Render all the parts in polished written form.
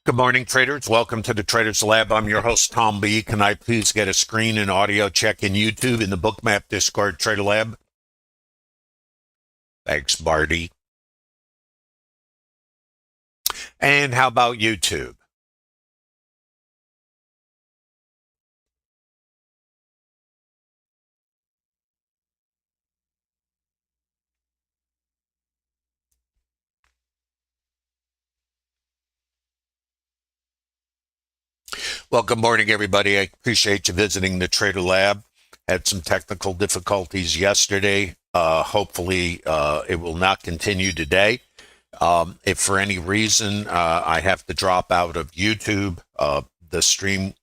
Good morning, traders. Welcome to the Traders Lab. I'm your host, Tom B. Can I please get a screen and audio check in YouTube in the Bookmap Discord TraderLab? Thanks, Barty. And how about YouTube? Well, good morning, everybody. I appreciate you visiting the Trader Lab. Had some technical difficulties yesterday. Hopefully, it will not continue today. If for any reason I have to drop out of YouTube, the stream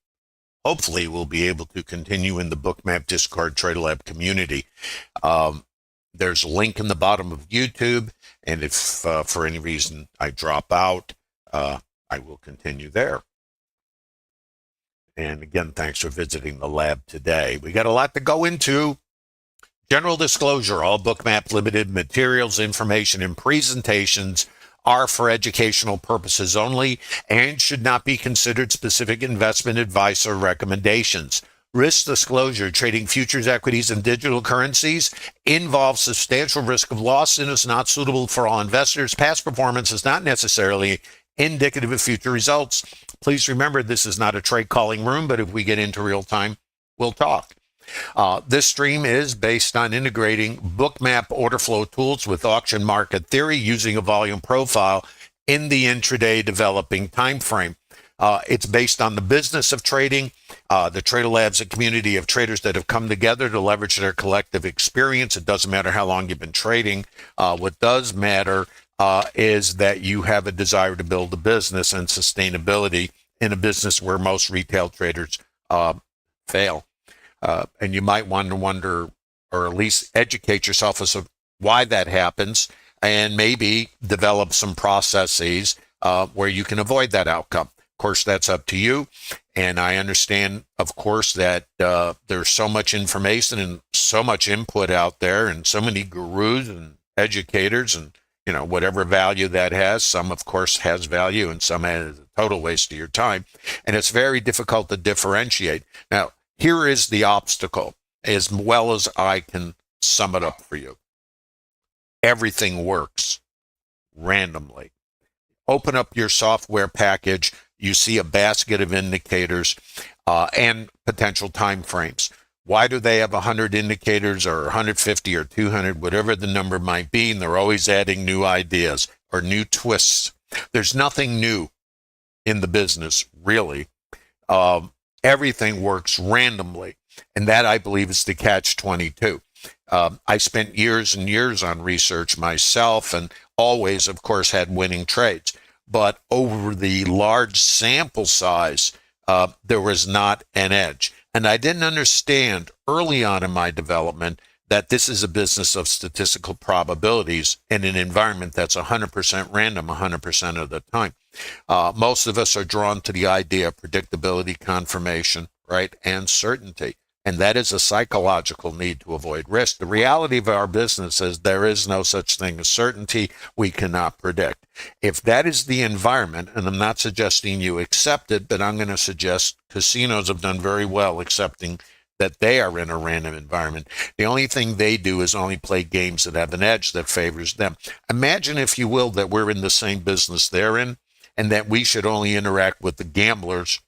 hopefully will be able to continue in the Bookmap Discord Trader Lab community. There's a link in the bottom of YouTube, and if for any reason I drop out, I will continue there. And again, thanks for visiting the lab today. We got a lot to go into. General disclosure, all Bookmap Ltd materials, information, and presentations are for educational purposes only and should not be considered specific investment advice or recommendations. Risk disclosure, trading futures, equities, and digital currencies involves substantial risk of loss and is not suitable for all investors. Past performance is not necessarily indicative of future results. Please remember, this is not a trade calling room, but if we get into real time, we'll talk. This stream is based on integrating Bookmap order flow tools with auction market theory using a volume profile in the intraday developing time frame. It's based on the business of trading. The Trader Lab's a community of traders that have come together to leverage their collective experience. It doesn't matter how long you've been trading. What does matter is that you have a desire to build a business and sustainability in a business where most retail traders fail. And you might want to wonder, or at least educate yourself as to why that happens, and maybe develop some processes where you can avoid that outcome. Of course, that's up to you. And I understand, of course, that there's so much information and so much input out there and so many gurus and educators and, you know, whatever value that has. Some, of course, has value and some has a total waste of your time. And it's very difficult to differentiate. Now, here is the obstacle, as well as I can sum it up for you. Everything works randomly. Open up your software package. You see a basket of indicators and potential time frames. Why do they have 100 indicators or 150 or 200, whatever the number might be, and they're always adding new ideas or new twists? There's nothing new in the business, really. Everything works randomly, and that, I believe, is the catch-22. I spent years and years on research myself and always, of course, had winning trades. But over the large sample size, there was not an edge. And I didn't understand early on in my development that this is a business of statistical probabilities in an environment that's 100% random 100% of the time. Most of us are drawn to the idea of predictability, confirmation, right, and certainty. And that is a psychological need to avoid risk. The reality of our business is there is no such thing as certainty. We cannot predict. If that is the environment, and I'm not suggesting you accept it, but I'm going to suggest casinos have done very well accepting that they are in a random environment. The only thing they do is only play games that have an edge that favors them. Imagine, if you will, that we're in the same business they're in, and that we should only interact with the gamblers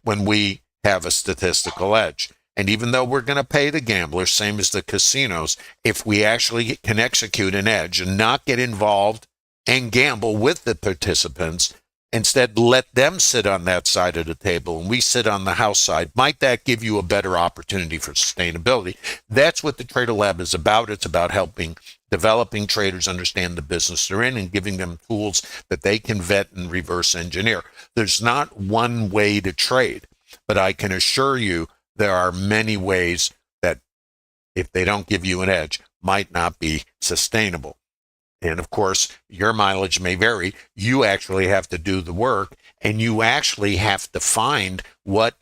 when we have a statistical edge. And even though we're going to pay the gamblers, same as the casinos, if we actually can execute an edge and not get involved and gamble with the participants, instead let them sit on that side of the table and we sit on the house side, might that give you a better opportunity for sustainability? That's what the Trader Lab is about. It's about helping developing traders understand the business they're in and giving them tools that they can vet and reverse engineer. There's not one way to trade, but I can assure you there are many ways that, if they don't give you an edge, might not be sustainable. And of course, your mileage may vary. You actually have to do the work, and you actually have to find what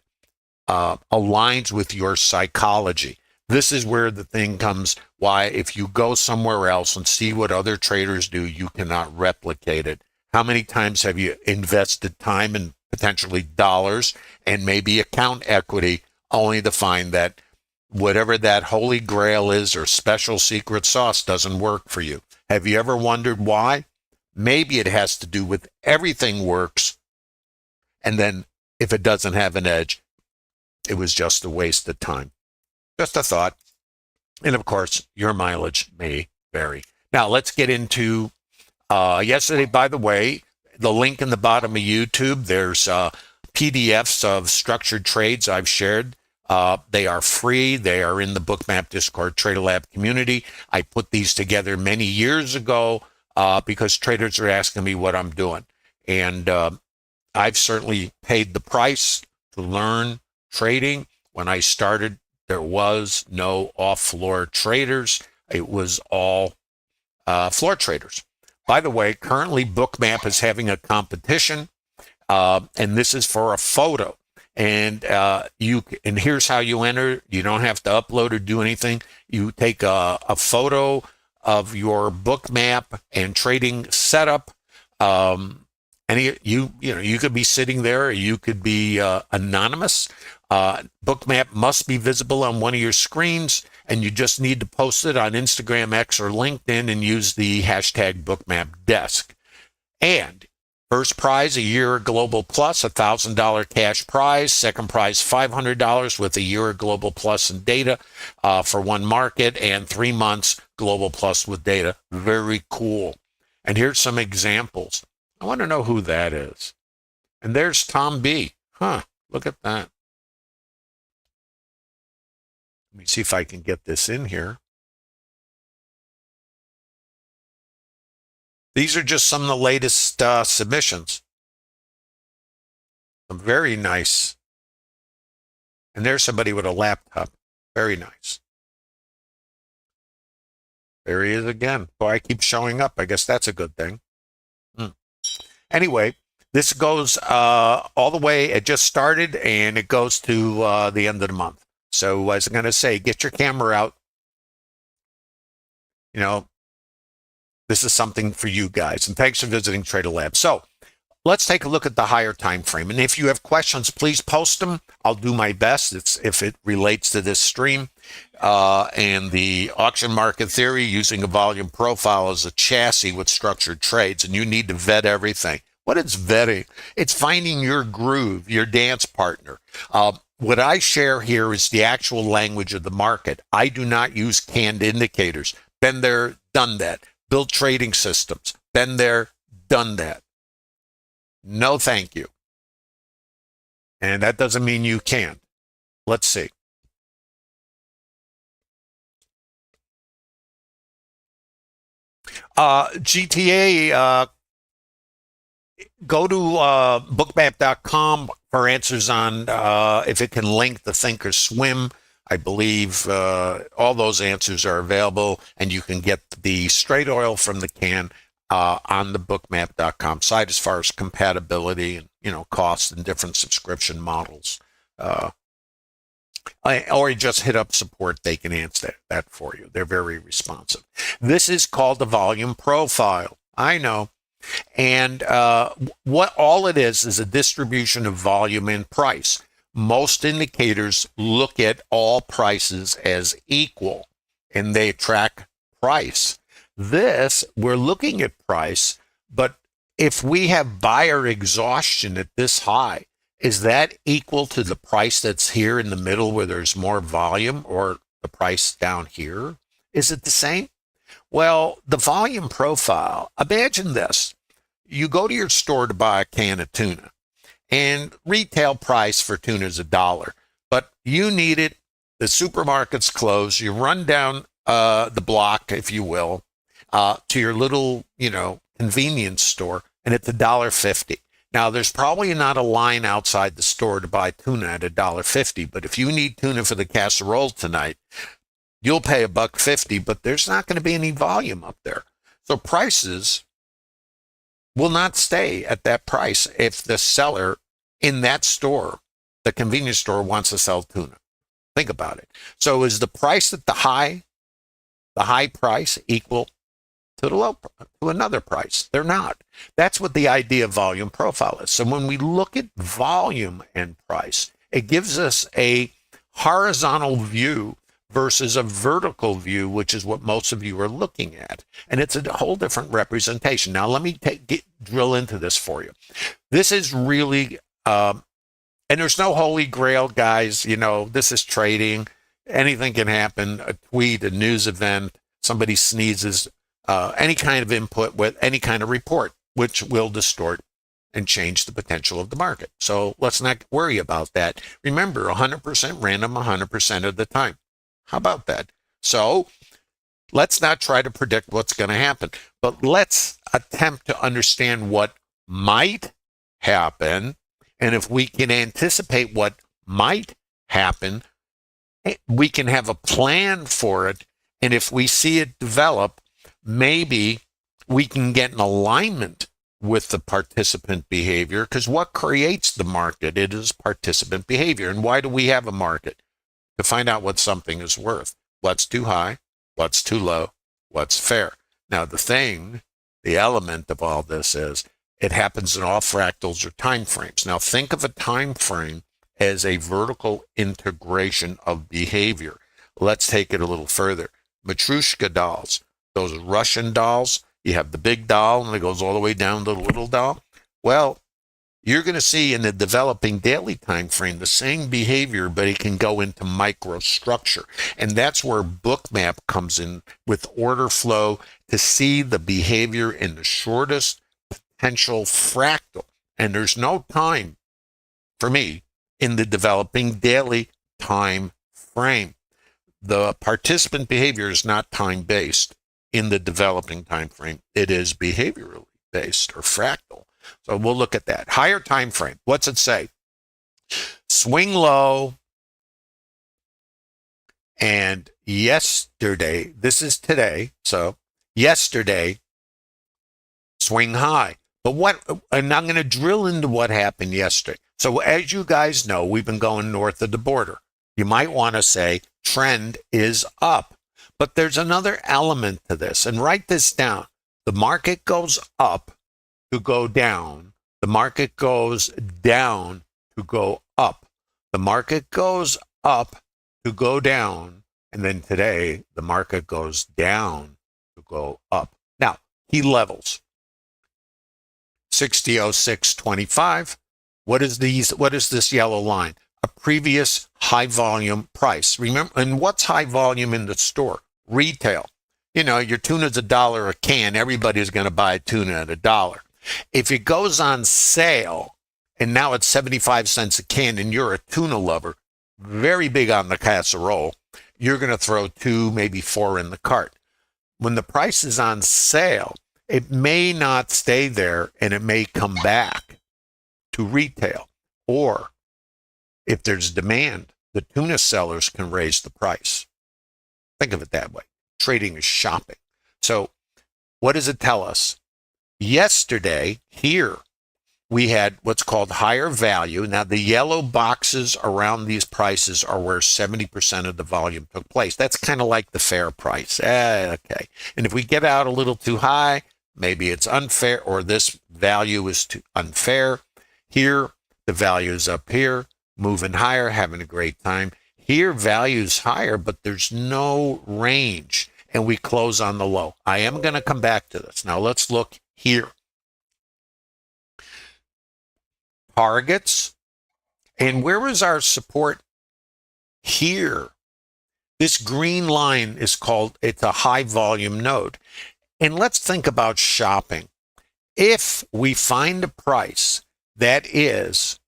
aligns with your psychology. This is where the thing comes, why if you go somewhere else and see what other traders do, you cannot replicate it. How many times have you invested time and potentially dollars and maybe account equity only to find that whatever that holy grail is or special secret sauce doesn't work for you? Have you ever wondered why? Maybe it has to do with everything works, and then if it doesn't have an edge, it was just a waste of time. Just a thought. And of course, your mileage may vary. Now let's get into yesterday, by the way, the link in the bottom of YouTube, there's PDFs of structured trades I've shared. They are free. They are in the Bookmap Discord TraderLab community. I put these together many years ago because traders are asking me what I'm doing. And I've certainly paid the price to learn trading. When I started, there was no off-floor traders. It was all floor traders. By the way, currently Bookmap is having a competition, and this is for a photo. And and here's how you enter. You don't have to upload or do anything. You take a photo of your Bookmap and trading setup. And you could be sitting there, or you could be anonymous. Bookmap must be visible on one of your screens, and you just need to post it on Instagram, X, or LinkedIn and use the hashtag BookmapDesk. And first prize, a year Global Plus, $1,000 cash prize. Second prize, $500 with a year Global Plus and data for one market, and 3 months Global Plus with data. Very cool. And here's some examples. I want to know who that is. And there's Tom B. Look at that. Let me see if I can get this in here. These are just some of the latest submissions. Very nice. And there's somebody with a laptop. Very nice. There he is again. Boy, I keep showing up. I guess that's a good thing. Anyway, this goes all the way. It just started, and it goes to the end of the month. So as I'm going to say, get your camera out. This is something for you guys. And thanks for visiting TraderLab. So let's take a look at the higher time frame. And if you have questions, please post them. I'll do my best if it relates to this stream. And the auction market theory, using a volume profile as a chassis with structured trades. And you need to vet everything. What is vetting? It's finding your groove, your dance partner. What I share here is the actual language of the market. I do not use canned indicators. Been there, done that. Built trading systems. Been there, done that. No, thank you. And that doesn't mean you can't. Let's see. GTA, go to bookmap.com for answers on if it can link the Thinkorswim. I believe all those answers are available, and you can get the straight oil from the can on the bookmap.com site as far as compatibility and costs and different subscription models. Or you just hit up support. They can answer that for you. They're very responsive. This is called the volume profile. I know. And what all it is a distribution of volume and price. Most indicators look at all prices as equal, and they track price. This, we're looking at price, but if we have buyer exhaustion at this high, is that equal to the price that's here in the middle where there's more volume, or the price down here? Is it the same? Well, the volume profile, imagine this. You go to your store to buy a can of tuna, and retail price for tuna is $1, but you need it. The supermarket's closed. You run down the block, if you will, to your little, convenience store, and it's $1.50. Now, there's probably not a line outside the store to buy tuna at $1.50, but if you need tuna for the casserole tonight, you'll pay $1.50, but there's not going to be any volume up there. So prices will not stay at that price if the seller in that store, the convenience store, wants to sell tuna. Think about it. So is the price at the high price equal to the low, to another price. They're not. That's what the idea of volume profile is. So when we look at volume and price, it gives us a horizontal view versus a vertical view, which is what most of you are looking at. And it's a whole different representation. Now, let me drill into this for you. This is really, and there's no holy grail, guys. You know, this is trading. Anything can happen, a tweet, a news event, somebody sneezes, any kind of input with any kind of report, which will distort and change the potential of the market. So let's not worry about that. Remember, 100% random 100% of the time. How about that? So let's not try to predict what's going to happen, but let's attempt to understand what might happen. And if we can anticipate what might happen, we can have a plan for it. And if we see it develop, maybe we can get an alignment with the participant behavior, because what creates the market? It is participant behavior. And why do we have a market? To find out what something is worth. What's too high? What's too low? What's fair? Now, the element of all this is it happens in all fractals or time frames. Now, think of a time frame as a vertical integration of behavior. Let's take it a little further. Matryoshka dolls, those Russian dolls, you have the big doll and it goes all the way down to the little doll. Well, you're going to see in the developing daily time frame the same behavior, but it can go into microstructure. And that's where Bookmap comes in with order flow to see the behavior in the shortest potential fractal. And there's no time for me in the developing daily time frame. The participant behavior is not time-based in the developing time frame. It is behaviorally based or fractal. So we'll look at that. Higher time frame. What's it say? Swing low. And yesterday, this is today. So yesterday, swing high. But and I'm going to drill into what happened yesterday. So as you guys know, we've been going north of the border. You might want to say trend is up. But there's another element to this, and write this down. The market goes up to go down. The market goes down to go up. The market goes up to go down. And then today, the market goes down to go up. Now, key levels. 60.0625. What is this yellow line? A previous high volume price. Remember, and what's high volume in the store? Retail. You know, your tuna's $1 a can. Everybody's going to buy tuna at $1. If it goes on sale and now it's 75 cents a can and you're a tuna lover, very big on the casserole, you're going to throw 2, maybe 4 in the cart. When the price is on sale, it may not stay there and it may come back to retail. Or if there's demand, the tuna sellers can raise the price. Think of it that way. Trading is shopping. So what does it tell us? Yesterday, here, we had what's called higher value. Now, the yellow boxes around these prices are where 70% of the volume took place. That's kind of like the fair price. Okay. And if we get out a little too high, maybe it's unfair, or this value is too unfair. Here, the value is up here, moving higher, having a great time. Here, value is higher, but there's no range, and we close on the low. I am going to come back to this. Now, let's look here. Targets. And where is our support? Here. This green line is called, it's a high volume node. And let's think about shopping. If we find a price that is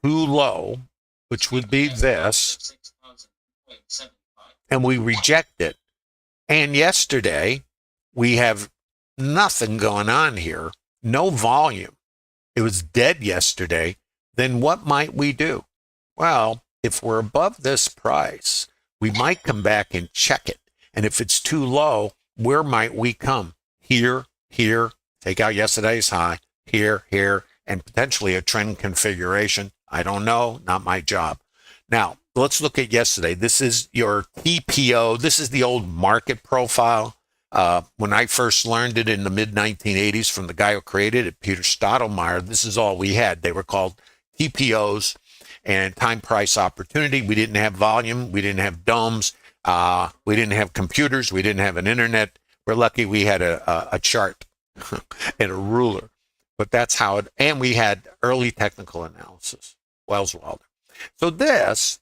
too low, which would be this, and we reject it, and yesterday we have nothing going on here, no volume, it was dead yesterday, then what might we do? Well, if we're above this price, we might come back and check it. And if it's too low, where might we come? Here, here, take out yesterday's high, here, here, and potentially a trend configuration. I don't know, not my job. Now, let's look at yesterday. This is your TPO. This is the old market profile. When I first learned it in the mid 1980s from the guy who created it, Peter Stottlemyre, this is all we had. They were called TPOs and time price opportunity. We didn't have volume. We didn't have domes. We didn't have computers. We didn't have an internet. We're lucky we had a chart and a ruler. But that's how it, and we had early technical analysis, Wells Wilder. So this,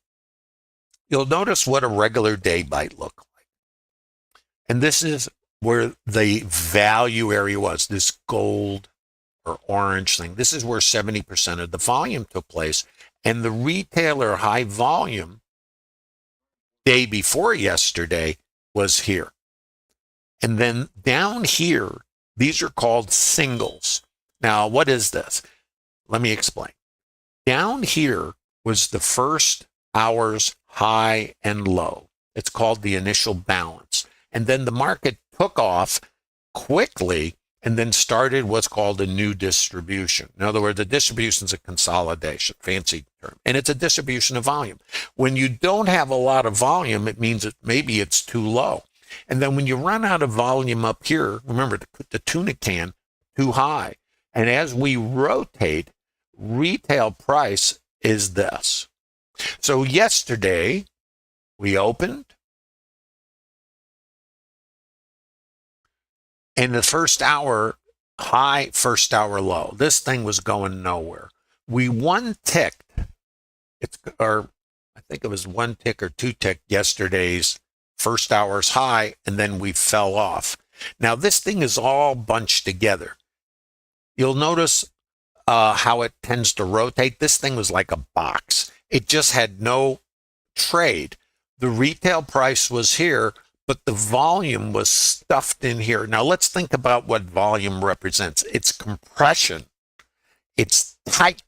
you'll notice what a regular day might look like. And this is where the value area was, this gold or orange thing. This is where 70% of the volume took place. And the retailer high volume day before yesterday was here. And then down here, these are called singles. Now, what is this? Let me explain. Down here was the first hour's high and low. It's called the initial balance. And then the market took off quickly and then started what's called a new distribution. In other words, a distribution is a consolidation, fancy term, and it's a distribution of volume. When you don't have a lot of volume, it means that maybe it's too low. And then when you run out of volume up here, remember to put the tuna can too high. And as we rotate, retail price is this. So yesterday we opened, and the first hour high, first hour low. This thing was going nowhere. We one ticked, or I think it was one tick or two tick yesterday's first hour's high, and then we fell off. Now this thing is all bunched together. You'll notice how it tends to rotate. This thing was like a box. It just had no trade. The retail price was here, but the volume was stuffed in here. Now let's think about what volume represents. It's compression. It's tight.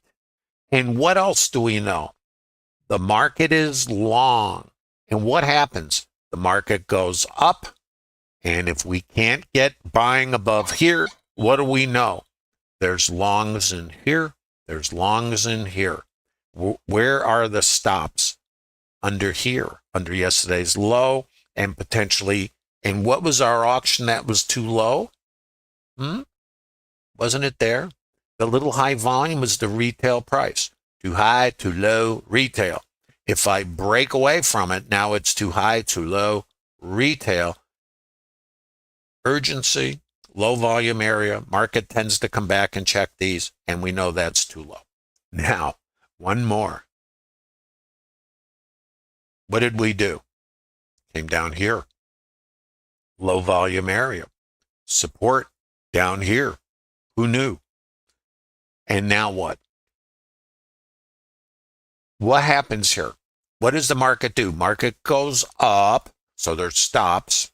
And what else do we know? The market is long. And what happens? The market goes up. And if we can't get buying above here, what do we know? There's longs in here. There's longs in here. Where are the stops? Under here, under yesterday's low, and potentially, and what was our auction that was too low? Wasn't it there? The little high volume was the retail price. Too high, too low, retail. If I break away from it, now it's too high, too low, retail. Urgency, low volume area, market tends to come back and check these, and we know that's too low. Now, one more. What did we do? Came down here. Low volume area. Support down here. Who knew? And now what? What happens here? What does the market do? Market goes up, so there's stops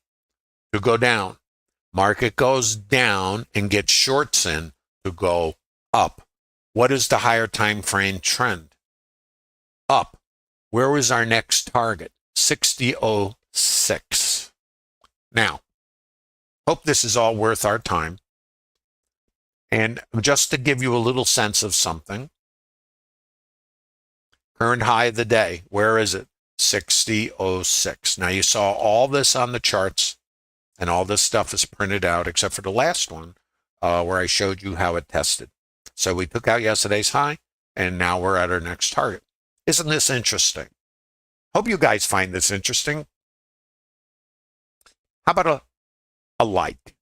to go down. Market goes down and gets shorts in to go up. What is the higher time frame trend? Up. Where was our next target? 60.06. Now, hope this is all worth our time. And just to give you a little sense of something, current high of the day, where is it? 60.06. Now you saw all this on the charts, and all this stuff is printed out except for the last one where I showed you how it tested. So we took out yesterday's high, and now we're at our next target. Isn't this interesting? Hope you guys find this interesting. How about a like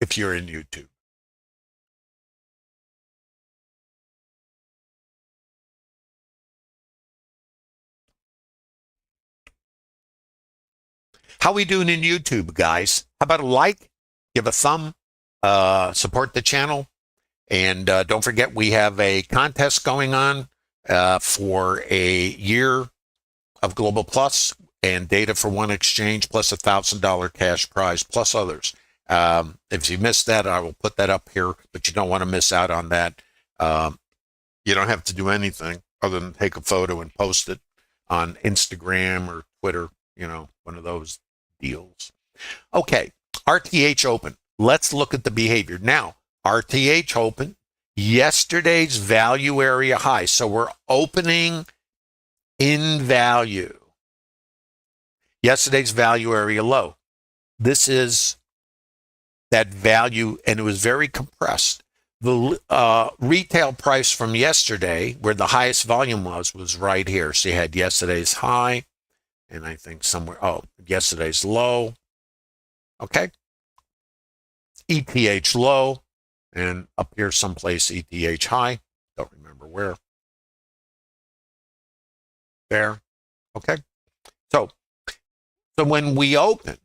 if you're in YouTube? How we doing in YouTube, guys? How about a like? Give a thumb. Support the channel. And don't forget, we have a contest going on for a year of Global Plus and data for one exchange plus $1,000 cash prize plus others. If you missed that, I will put that up here, but you don't want to miss out on that. You don't have to do anything other than take a photo and post it on Instagram or Twitter, one of those deals. Okay, RTH open. Let's look at the behavior. Now, RTH open, yesterday's value area high. So we're opening in value. Yesterday's value area low. This is that value, and it was very compressed. The retail price from yesterday, where the highest volume was right here. So you had yesterday's high, and I think somewhere, yesterday's low. Okay. ETH low, and up here someplace ETH high. Don't remember where. There. Okay. So when we open,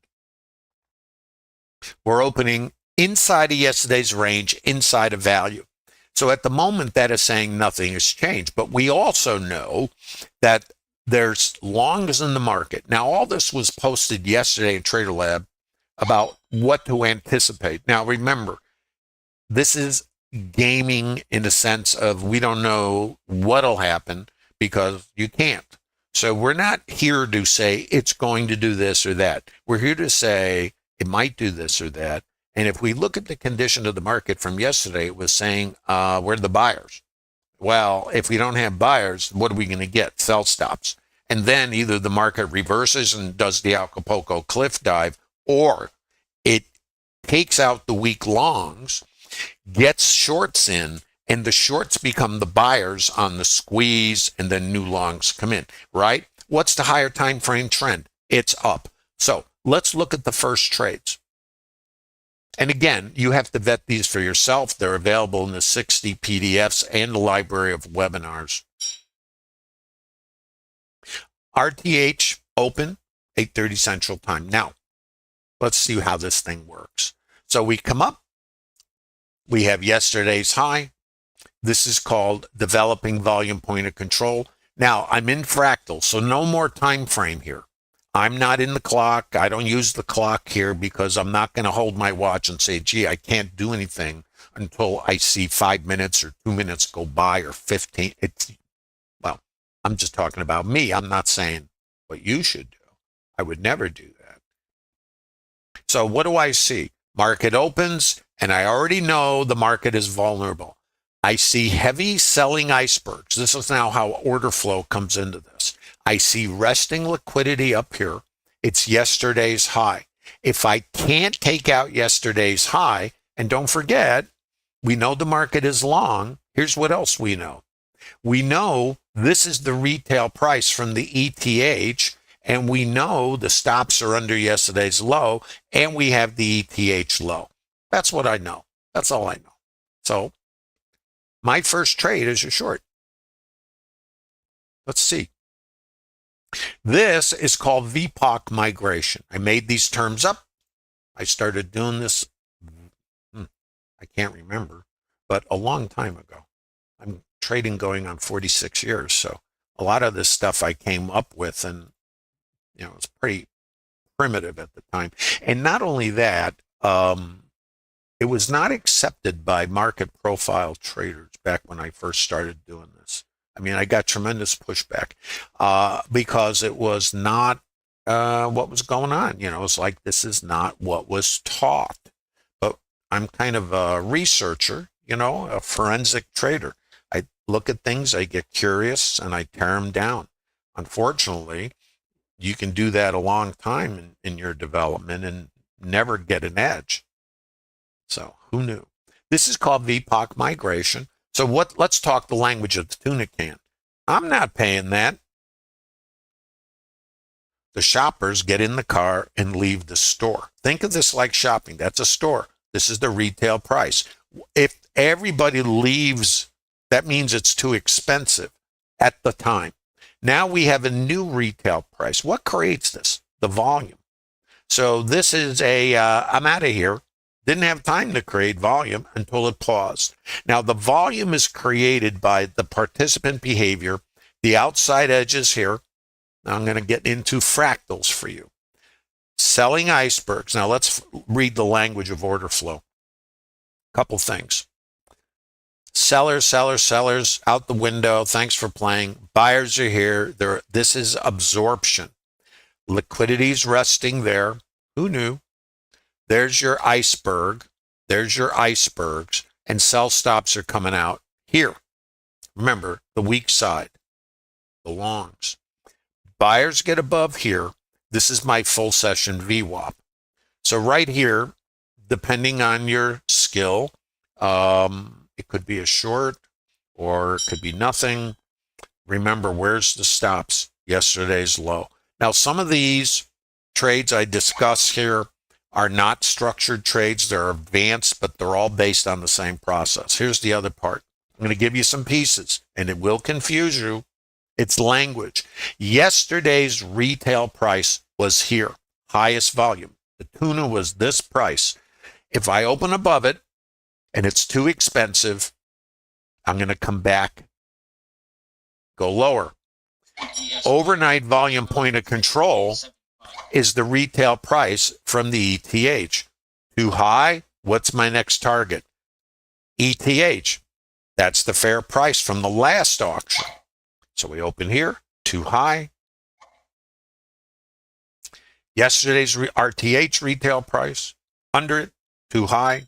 we're opening inside of yesterday's range, inside of value. So at the moment, that is saying nothing has changed. But we also know that there's longs in the market. Now, all this was posted yesterday in TraderLab about what to anticipate. Now, remember, this is gaming in the sense of we don't know what'll happen because you can't. So we're not here to say it's going to do this or that. We're here to say it might do this or that. And if we look at the condition of the market from yesterday, it was saying, we're the buyers. Well, if we don't have buyers, what are we going to get? Sell stops. And then either the market reverses and does the Acapulco cliff dive, or it takes out the weak longs, gets shorts in, and the shorts become the buyers on the squeeze, and then new longs come in, right? What's the higher time frame trend? It's up. So let's look at the first trades. And again, you have to vet these for yourself. They're available in the 60 PDFs and the library of webinars. RTH open, 8:30 Central Time. Now, let's see how this thing works. So we come up. We have yesterday's high. This is called developing volume point of control. Now, I'm in fractal, so no more time frame here. I'm not in the clock. I don't use the clock here because I'm not going to hold my watch and say, gee, I can't do anything until I see 5 minutes or 2 minutes go by or 15. Well, I'm just talking about me. I'm not saying what you should do. I would never do that. So what do I see? Market opens, and I already know the market is vulnerable. I see heavy selling icebergs. This is now how order flow comes into this. I see resting liquidity up here. It's yesterday's high. If I can't take out yesterday's high, and don't forget, we know the market is long. Here's what else we know. We know this is the retail price from the ETH, and we know the stops are under yesterday's low, and we have the ETH low. That's what I know. That's all I know. So my first trade is a short. Let's see. This is called VPOC migration. I made these terms up. I started doing this, I can't remember, but a long time ago. I'm trading going on 46 years, so a lot of this stuff I came up with, and it's pretty primitive at the time. And not only that, it was not accepted by market profile traders back when I first started doing this. I mean, I got tremendous pushback because it was not what was going on. It's like, this is not what was taught. But I'm kind of a researcher, a forensic trader. I look at things, I get curious, and I tear them down. Unfortunately, you can do that a long time in your development and never get an edge. So who knew? This is called VPOC migration. So let's talk the language of the tuna can. I'm not paying that. The shoppers get in the car and leave the store. Think of this like shopping. That's a store. This is the retail price. If everybody leaves, that means it's too expensive at the time. Now we have a new retail price. What creates this? The volume. So this is I'm out of here. Didn't have time to create volume until it paused. Now, the volume is created by the participant behavior, the outside edges here. Now, I'm going to get into fractals for you. Selling icebergs. Now, let's read the language of order flow. Couple things. Sellers, sellers, sellers, out the window. Thanks for playing. Buyers are here. This is absorption. Liquidity's resting there. Who knew? There's your iceberg. There's your icebergs. And sell stops are coming out here. Remember, the weak side, the longs. Buyers get above here. This is my full session VWAP. So right here, depending on your skill, it could be a short or it could be nothing. Remember, where's the stops? Yesterday's low. Now, some of these trades I discuss here are not structured trades. They're advanced, but they're all based on the same process. Here's the other part. I'm going to give you some pieces, and it will confuse you. It's language. Yesterday's retail price was here, highest volume. The tuna was this price. If I open above it and it's too expensive, I'm going to come back, go lower. Overnight volume point of control is the retail price from the ETH. Too high, what's my next target? ETH. That's the fair price from the last auction. So we open here, too high. Yesterday's RTH retail price, under it, too high.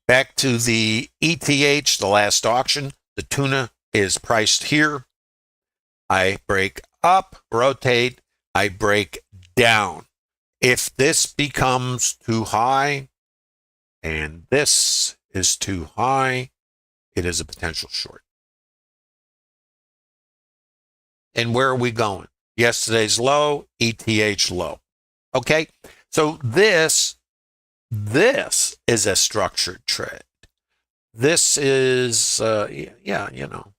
Back to the ETH, the last auction. The tuna is priced here. I break up, rotate, I break down. If this becomes too high and this is too high, it is a potential short. And where are we going? Yesterday's low, ETH low. Okay, so this is a structured trade. This is, yeah, you know.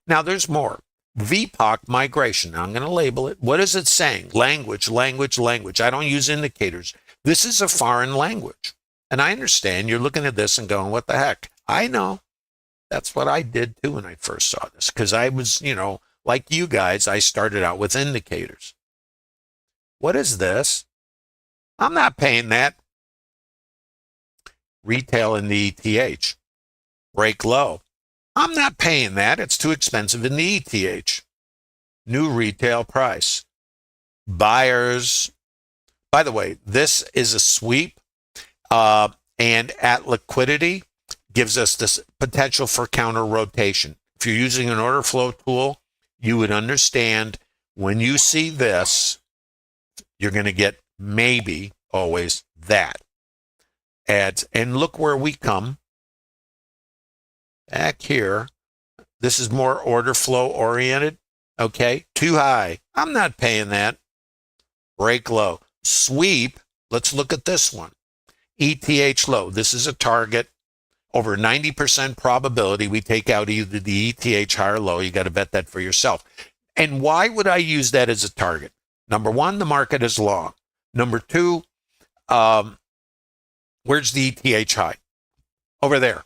Now there's more. VPOC migration. Now I'm going to label it. What is it saying? Language, language, language. I don't use indicators. This is a foreign language. And I understand you're looking at this and going, what the heck? I know. That's what I did too when I first saw this. Because I was, you know, like you guys, I started out with indicators. What is this? I'm not paying that. Retail in the ETH. Break low. I'm not paying that. It's too expensive in the ETH. New retail price. Buyers. By the way, this is a sweep. And at liquidity gives us this potential for counter rotation. If you're using an order flow tool, you would understand when you see this, you're going to get maybe always that. And look where we come. Back here, this is more order flow oriented. Okay, too high. I'm not paying that. Break low. Sweep. Let's look at this one. ETH low. This is a target. Over 90% probability we take out either the ETH high or low. You got to bet that for yourself. And why would I use that as a target? Number one, the market is long. Number two, where's the ETH high? Over there.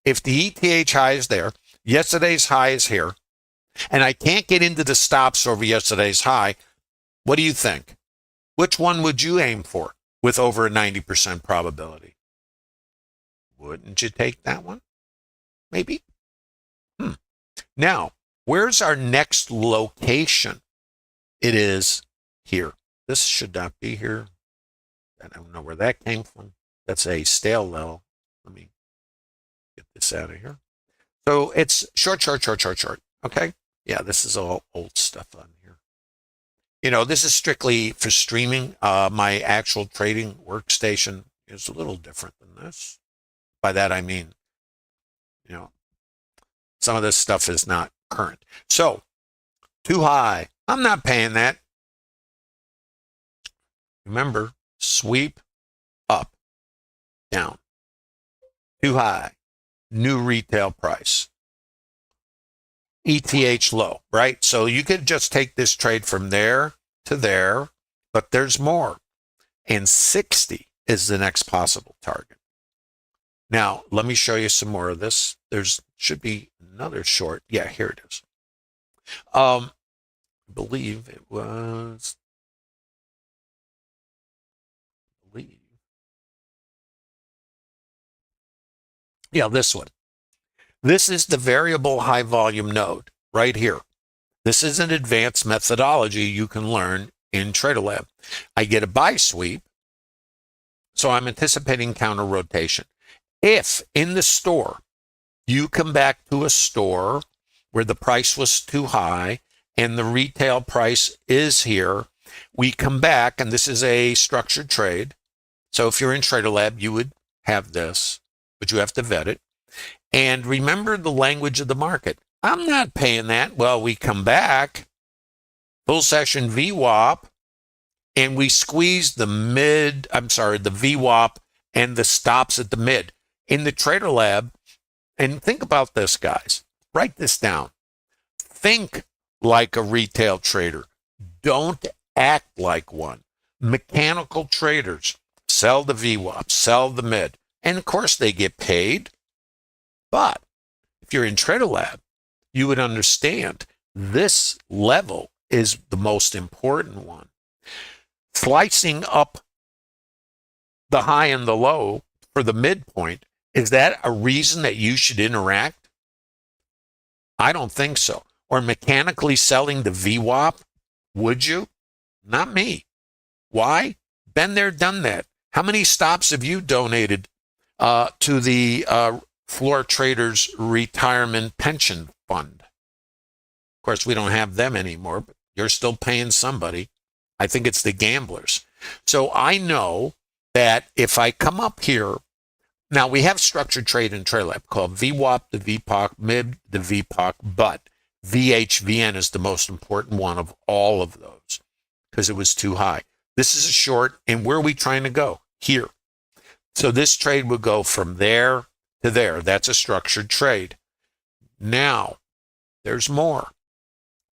If the ETH high is there, yesterday's high is here, and I can't get into the stops over yesterday's high, what do you think? Which one would you aim for with over a 90% probability? Wouldn't you take that one? Maybe. Now, where's our next location? It is here. This should not be here. I don't know where that came from. That's a stale level. Let me get this out of here. So it's short. Okay? Yeah, this is all old stuff on here. You know, this is strictly for streaming. My actual trading workstation is a little different than this. By that, I mean, you know, some of this stuff is not current. So, too high. I'm not paying that. Remember, sweep up, down. Too high. New retail price. ETH low, right? So you could just take this trade from there to there, but there's more. And 60 is the next possible target. Now, let me show you some more of this. There's should be another short. Yeah, here it is. I believe it was. Yeah, this one. This is the variable high volume node right here. This is an advanced methodology you can learn in TraderLab. I get a buy sweep, so I'm anticipating counter rotation. If in the store, you come back to a store where the price was too high and the retail price is here, we come back, and this is a structured trade. So if you're in TraderLab, you would have this, but you have to vet it. And remember the language of the market. I'm not paying that. Well, we come back, full session VWAP, and we squeeze the VWAP and the stops at the mid. In the TraderLab, and think about this, guys. Write this down. Think like a retail trader. Don't act like one. Mechanical traders sell the VWAP, sell the mid, and of course they get paid. But if you're in TraderLab, you would understand this level is the most important one. Slicing up the high and the low for the midpoint, is that a reason that you should interact? I don't think so. Or mechanically selling the VWAP, would you? Not me. Why? Been there, done that. How many stops have you donated to the Floor Traders Retirement Pension Fund? Of course, we don't have them anymore, but you're still paying somebody. I think it's the gamblers. So I know that if I come up here, now we have structured trade in TraderLab called VWAP, the VPOC, MIB, the VPOC, but VHVN is the most important one of all of those because it was too high. This is a short, and where are we trying to go? Here. So this trade would go from there to there. That's a structured trade. Now, there's more.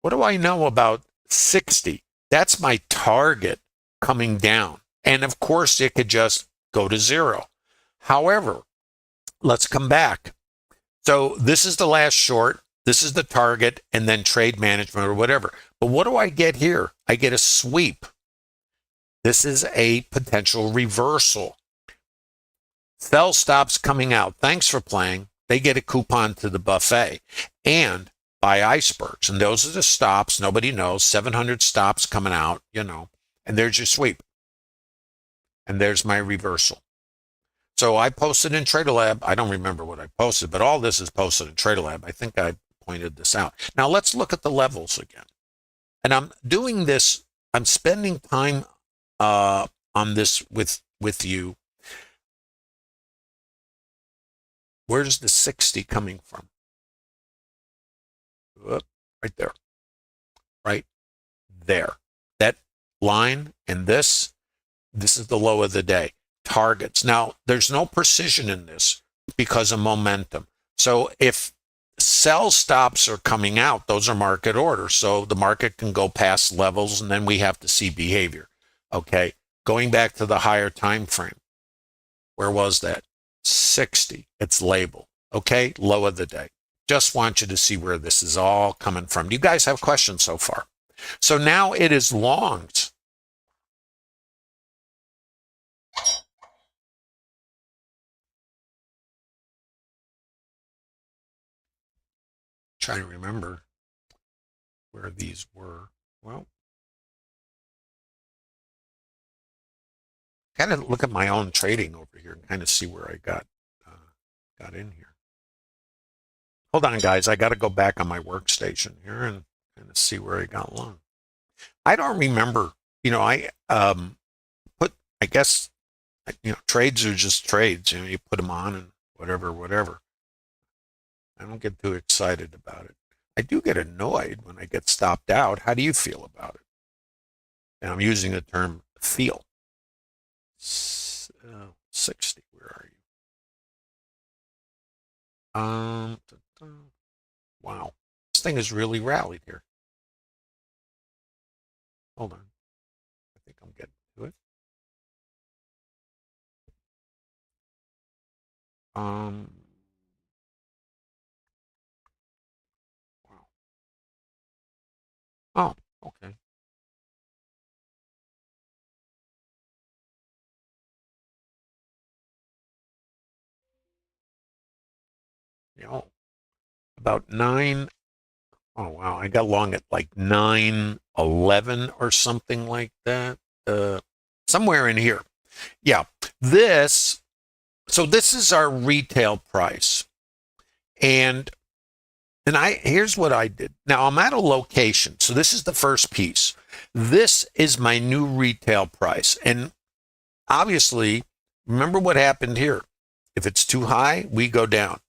What do I know about 60? That's my target coming down. And of course, it could just go to zero. However, let's come back. So this is the last short. This is the target, and then trade management or whatever. But what do I get here? I get a sweep. This is a potential reversal. Sell stops coming out. Thanks for playing. They get a coupon to the buffet. And buy Icebergs. And those are the stops. Nobody knows. 700 stops coming out, you know. And there's your sweep. And there's my reversal. So I posted in TraderLab. I don't remember what I posted, but all this is posted in TraderLab. I think I pointed this out. Now let's look at the levels again. And I'm doing this. I'm spending time on this with you. Where's the 60 coming from? Right there. Right there. That line and this is the low of the day. Targets. Now, there's no precision in this because of momentum. So if sell stops are coming out, those are market orders. So the market can go past levels, and then we have to see behavior. Okay, going back to the higher time frame. Where was that? 60. It's labeled. Okay, low of the day. Just want you to see where this is all coming from. Do you guys have questions so far? So now it is longs. Trying to remember where these were. Well, kind of look at my own trading over here and kind of see where I got in here. Hold on, guys. I got to go back on my workstation here and kind of see where I got long. I don't remember. You know, I guess, you know, trades are just trades. You know, you put them on and whatever. I don't get too excited about it. I do get annoyed when I get stopped out. How do you feel about it? And I'm using the term feel. 60, where are you? Wow. This thing has really rallied here. Hold on. I think I'm getting to it. Wow. Oh, okay. You know, about 9. Oh, wow. I got long at like 9:11 or something like that. Somewhere in here. Yeah. So this is our retail price. And here's what I did. Now I'm at a location. So this is the first piece. This is my new retail price. And obviously, remember what happened here. If it's too high, we go down.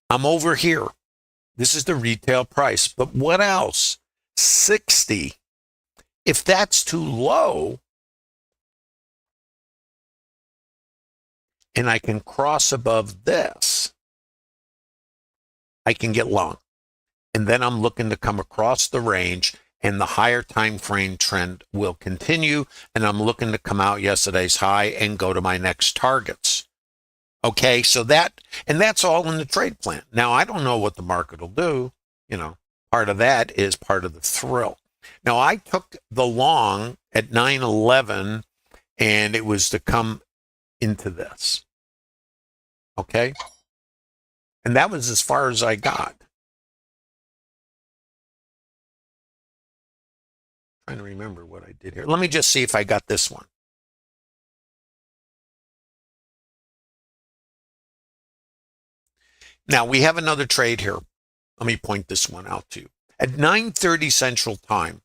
I'm over here. This is the retail price. But what else? 60. If that's too low, and I can cross above this, I can get long. And then I'm looking to come across the range, and the higher time frame trend will continue, and I'm looking to come out yesterday's high and go to my next targets. Okay, so that's all in the trade plan. Now, I don't know what the market will do. Part of that is part of the thrill. Now, I took the long at 9/11, and it was to come into this. Okay? And that was as far as I got. Trying to remember what I did here. Let me just see if I got this one. Now, we have another trade here. Let me point this one out to you. At 9:30 Central Time,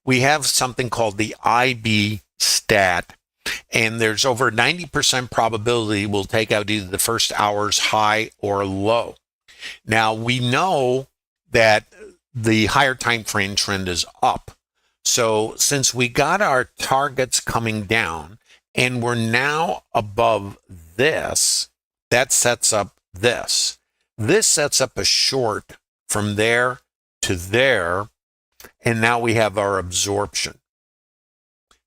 we have something called the IB stat, and there's over 90% probability we'll take out either the first hour's high or low. Now, we know that the higher time frame trend is up. So since we got our targets coming down and we're now above this, that sets up this. This sets up a short from there to there, and now we have our absorption.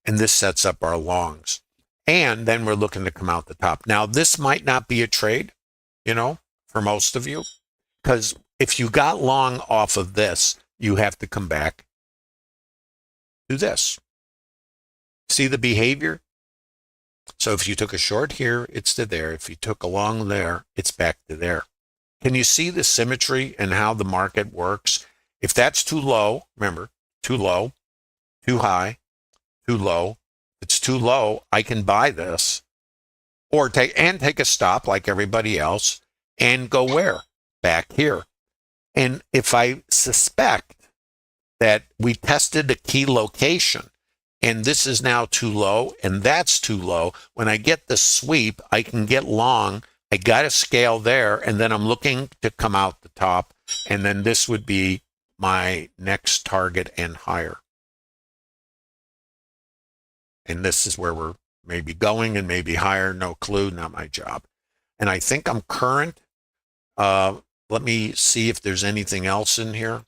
And this sets up our longs. And then we're looking to come out the top. Now, this might not be a trade, for most of you, because if you got long off of this, you have to come back to this. See the behavior? So if you took a short here, it's to there. If you took a long there, it's back to there. Can you see the symmetry and how the market works? If that's too low, remember, too low, too high, too low. If it's too low, I can buy this or take a stop like everybody else and go where? Back here. And if I suspect that we tested a key location and this is now too low and that's too low, when I get the sweep, I can get long. I got a scale there, and then I'm looking to come out the top, and then this would be my next target and higher. And this is where we're maybe going and maybe higher, no clue, not my job. And I think I'm current. Let me see if there's anything else in here.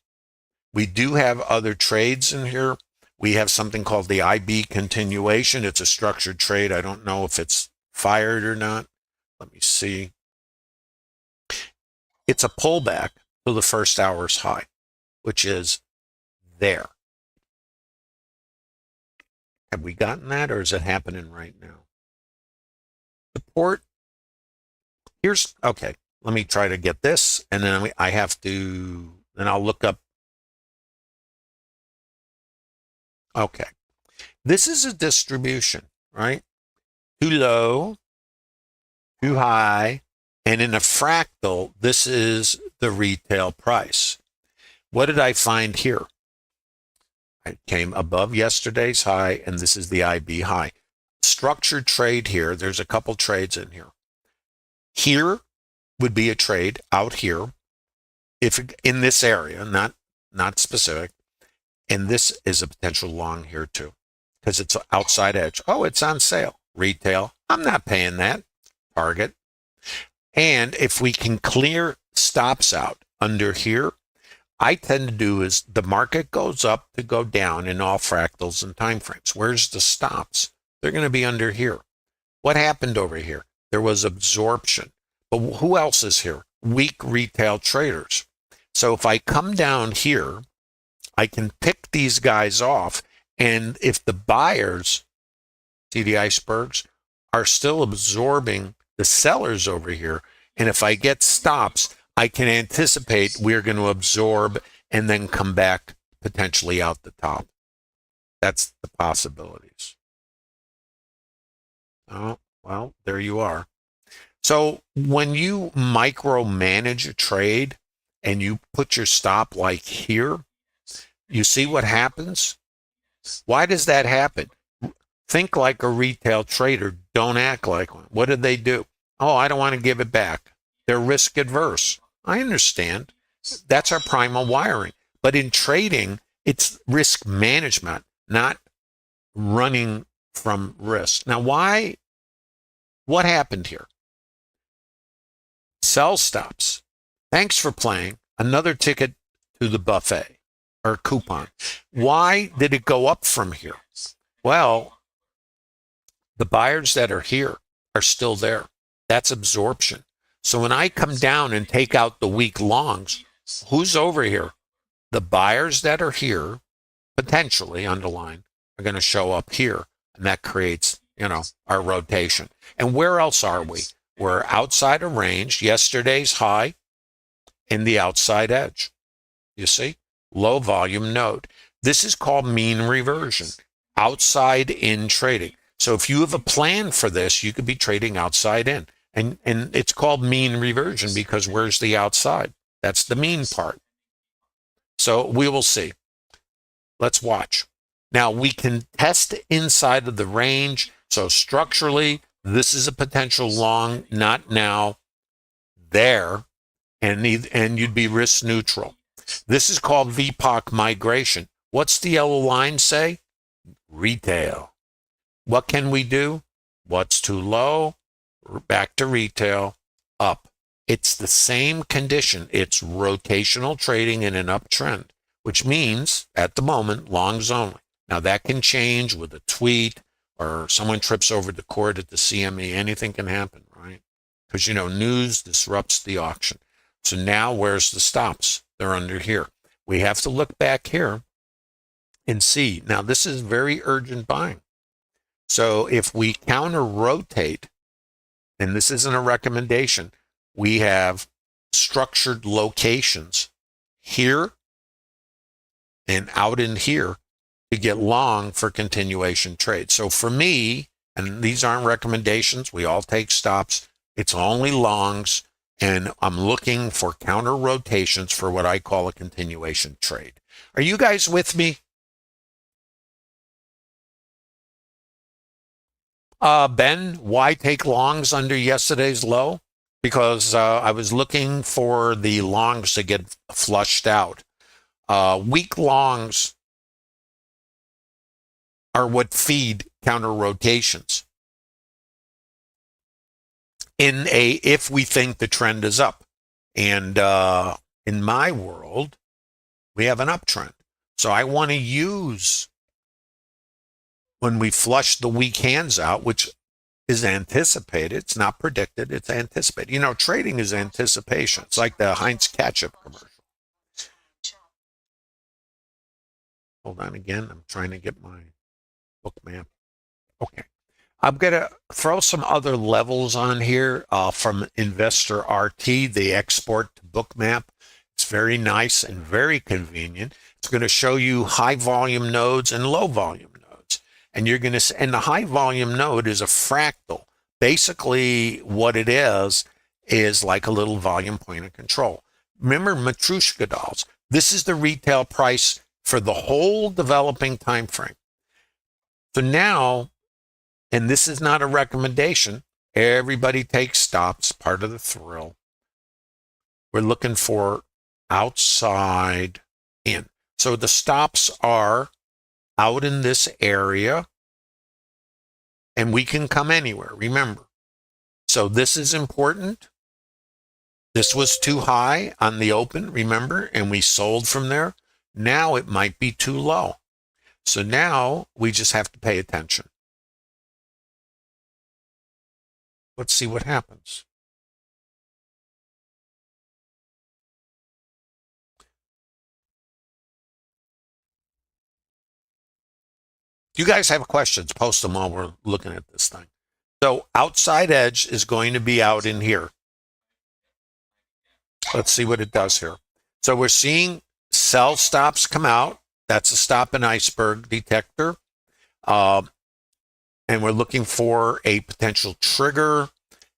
We do have other trades in here. We have something called the IB continuation. It's a structured trade. I don't know if it's fired or not. Let me see. It's a pullback to the first hour's high, which is there. Have we gotten that, or is it happening right now? Support. Okay, let me try to get this, and then then I'll look up. Okay. This is a distribution, right? Too low, too high, and in a fractal, this is the retail price. What did I find here? I came above yesterday's high, and this is the IB high. Structured trade here. There's a couple trades in here. Here would be a trade out here, if in this area, not specific. And this is a potential long here too, because it's outside edge. Oh, it's on sale. Retail. I'm not paying that. Target. And if we can clear stops out under here, I tend to do is the market goes up to go down in all fractals and time frames. Where's the stops? They're going to be under here. What happened over here? There was absorption. But who else is here? Weak retail traders. So if I come down here, I can pick these guys off. And if the buyers, see the icebergs, are still absorbing the sellers over here, and if I get stops, I can anticipate we're going to absorb and then come back potentially out the top. That's the possibilities. Oh, well, there you are. So when you micromanage a trade and you put your stop like here, you see what happens? Why does that happen? Think like a retail trader. Don't act like one. What did they do? Oh, I don't want to give it back. They're risk adverse. I understand. That's our primal wiring. But in trading, it's risk management, not running from risk. Now, why? What happened here? Sell stops. Thanks for playing. Another ticket to the buffet or coupon. Why did it go up from here? Well, the buyers that are here are still there. That's absorption. So when I come down and take out the weak longs, who's over here? The buyers that are here, potentially underlined, are going to show up here. And that creates, our rotation. And where else are we? We're outside of range, yesterday's high, in the outside edge. You see? Low volume node. This is called mean reversion, outside in trading. So if you have a plan for this, you could be trading outside in. And it's called mean reversion because where's the outside? That's the mean part. So we will see. Let's watch. Now we can test inside of the range. So structurally, this is a potential long, not now, there, and you'd be risk neutral. This is called VPOC migration. What's the yellow line say? Retail. What can we do? What's too low? Back to retail, up. It's the same condition. It's rotational trading in an uptrend, which means at the moment, longs only. Now that can change with a tweet or someone trips over the cord at the CME. Anything can happen, right? Because, news disrupts the auction. So now where's the stops? They're under here. We have to look back here and see. Now this is very urgent buying. So if we counter rotate, and this isn't a recommendation, we have structured locations here and out in here to get long for continuation trade. So for me, and these aren't recommendations, we all take stops, it's only longs, and I'm looking for counter rotations for what I call a continuation trade. Are you guys with me? Ben, why take longs under yesterday's low? Because I was looking for the longs to get flushed out. Weak longs are what feed counter rotations if we think the trend is up. And in my world, we have an uptrend. So I want to use, when we flush the weak hands out, which is anticipated, it's not predicted, it's anticipated. Trading is anticipation. It's like the Heinz ketchup commercial. Hold on again. I'm trying to get my Bookmap. Okay. I'm going to throw some other levels on here from Investor RT, the export to Bookmap. It's very nice and very convenient. It's going to show you high volume nodes and low volume nodes. And and the high volume node is a fractal. Basically, what it is like a little volume point of control. Remember Matryoshka dolls? This is the retail price for the whole developing time frame. So now, and this is not a recommendation, everybody takes stops, part of the thrill. We're looking for outside in. So the stops are out in this area, and we can come anywhere, remember. So this is important. This was too high on the open, remember, and we sold from there. Now it might be too low. So now we just have to pay attention. Let's see what happens. You guys have questions, post them while we're looking at this thing. So outside edge is going to be out in here. Let's see what it does here. So we're seeing sell stops come out. That's a stop and Iceberg detector. And we're looking for a potential trigger,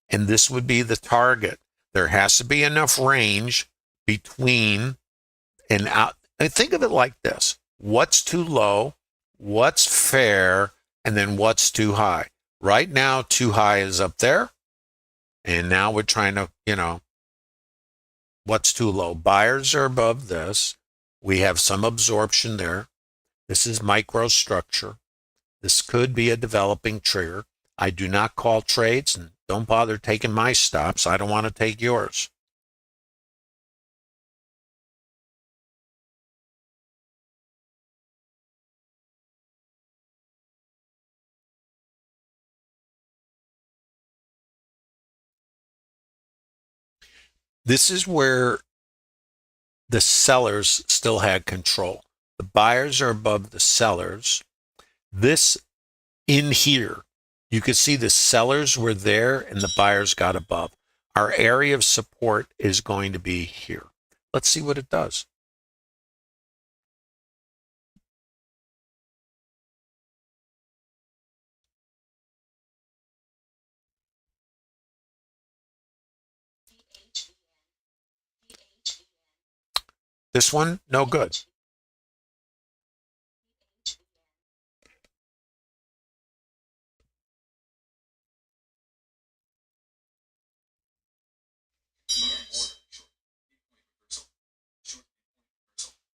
and this would be the target. There has to be enough range between and out. And think of it like this. What's too low? What's fair? And then what's too high? Right now, too high is up there, And now we're trying to, what's too low? Buyers are above this. We have some absorption there. This is microstructure. This could be a developing trigger. I do not call trades, and don't bother taking my stops. I don't want to take yours. This is where the sellers still had control. The buyers are above the sellers. This in here, you could see the sellers were there and the buyers got above. Our area of support is going to be here. Let's see what it does. This one, no good.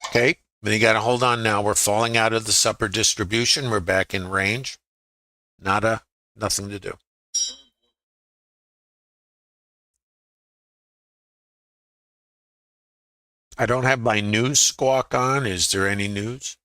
Okay, but you got to hold on now. We're falling out of this upper distribution. We're back in range. Nothing to do. I don't have my news squawk on. Is there any news?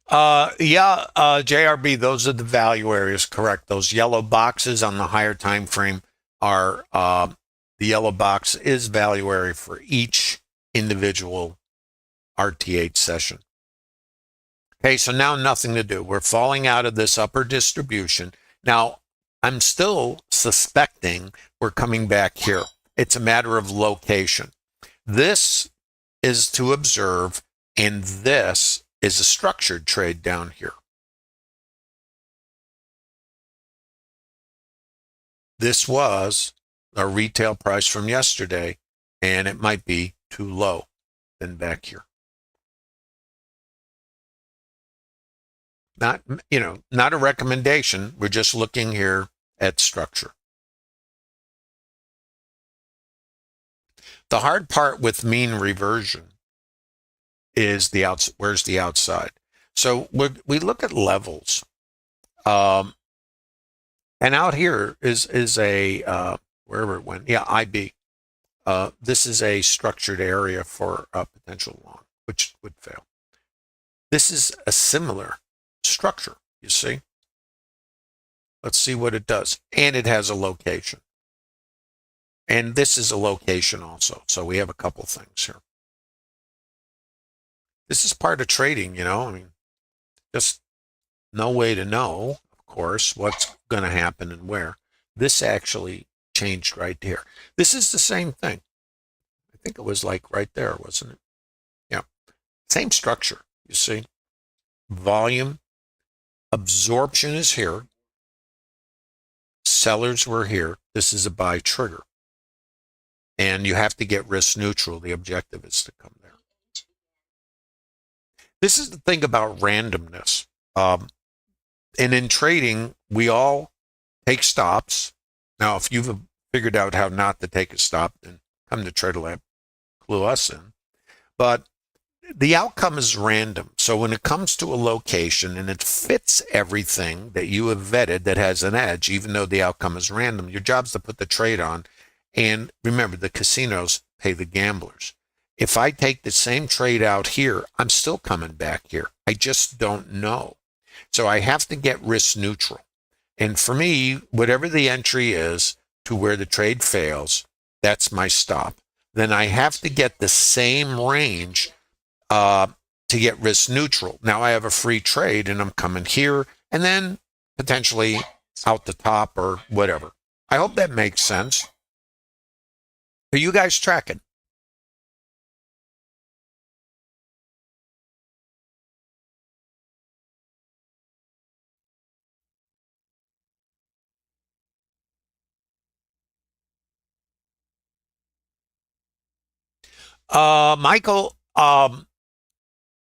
JRB, those are the value areas, correct. Those yellow boxes on the higher time frame are the yellow box is value area for each individual RTH session. Okay, so now nothing to do. We're falling out of this upper distribution. Now, I'm still suspecting we're coming back here. It's a matter of location. This is to observe, and this is a structured trade down here. This was a retail price from yesterday, and it might be too low than back here. Not a recommendation. We're just looking here at structure. The hard part with mean reversion is where's the outside. So we look at levels, and out here is a wherever it went. Yeah, IB. This is a structured area for a potential long, which would fail. This is a similar structure, you see. Let's see what it does. And it has a location. And this is a location also. So we have a couple things here. This is part of trading, I mean, just no way to know, of course, what's going to happen and where. This actually changed right here. This is the same thing. I think it was like right there, wasn't it? Yeah. Same structure, you see. Volume, absorption is here. Sellers were here. This is a buy trigger. And you have to get risk neutral. The objective is to come there. This is the thing about randomness. And in trading, we all take stops. Now, if you've figured out how not to take a stop, then come to TraderLab, clue us in. But the outcome is random. So when it comes to a location and it fits everything that you have vetted that has an edge, even though the outcome is random, your job's to put the trade on. And remember, the casinos pay the gamblers. If I take the same trade out here, I'm still coming back here. I just don't know. So I have to get risk neutral. And for me, whatever the entry is to where the trade fails, that's my stop. Then I have to get the same range to get risk neutral. Now I have a free trade and I'm coming here and then potentially out the top or whatever. I hope that makes sense. Are you guys tracking? Michael,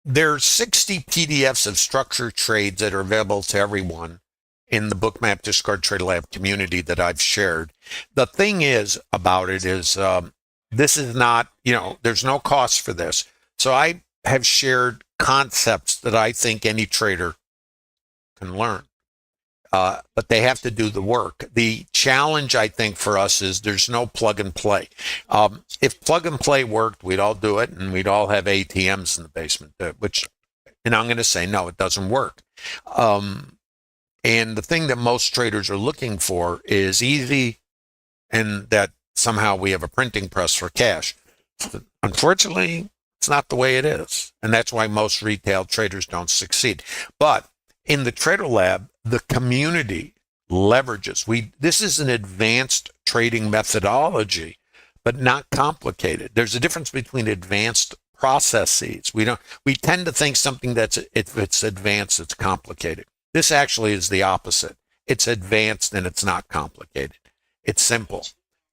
there's 60 PDFs of structured trades that are available to everyone in the Bookmap Discord TraderLab community that I've shared. The thing is about it is this is not, there's no cost for this. So I have shared concepts that I think any trader can learn. But they have to do the work. The challenge, I think, for us is there's no plug and play. If plug and play worked, we'd all do it, and we'd all have ATMs in the basement, and I'm going to say, no, it doesn't work. And the thing that most traders are looking for is easy, and that somehow we have a printing press for cash. Unfortunately, it's not the way it is, and that's why most retail traders don't succeed. But in the TraderLab, the community leverages. This is an advanced trading methodology, but not complicated. There's a difference between advanced processes. We tend to think something if it's advanced, it's complicated. This actually is the opposite. It's advanced and it's not complicated. It's simple.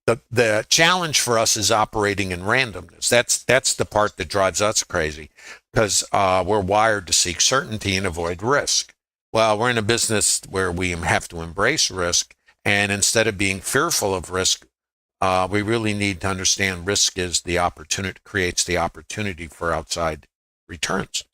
The challenge for us is operating in randomness. That's the part that drives us crazy, because we're wired to seek certainty and avoid risk. Well, we're in a business where we have to embrace risk, and instead of being fearful of risk, we really need to understand risk is creates the opportunity for outside returns.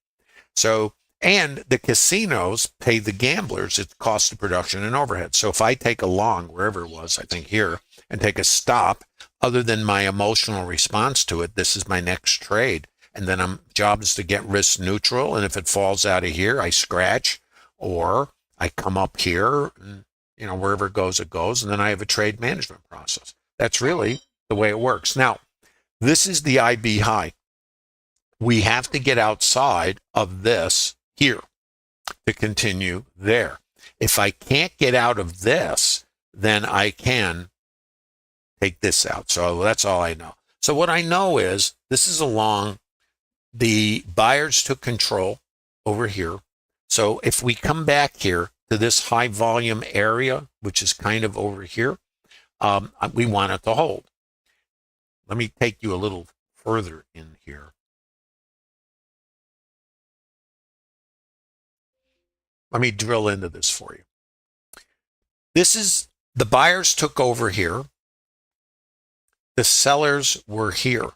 So, and the casinos pay the gamblers its cost of production and overhead. So if I take a long, wherever it was, I think here, and take a stop, other than my emotional response to it, this is my next trade, and then job is to get risk neutral, and if it falls out of here, I scratch. Or I come up here, and, wherever it goes, and then I have a trade management process. That's really the way it works. Now, this is the IB high. We have to get outside of this here to continue there. If I can't get out of this, then I can take this out. So that's all I know. So what I know is this is the buyers took control over here. So if we come back here to this high volume area, which is kind of over here, we want it to hold. Let me take you a little further in here. Let me drill into this for you. This is the buyers took over here. The sellers were here.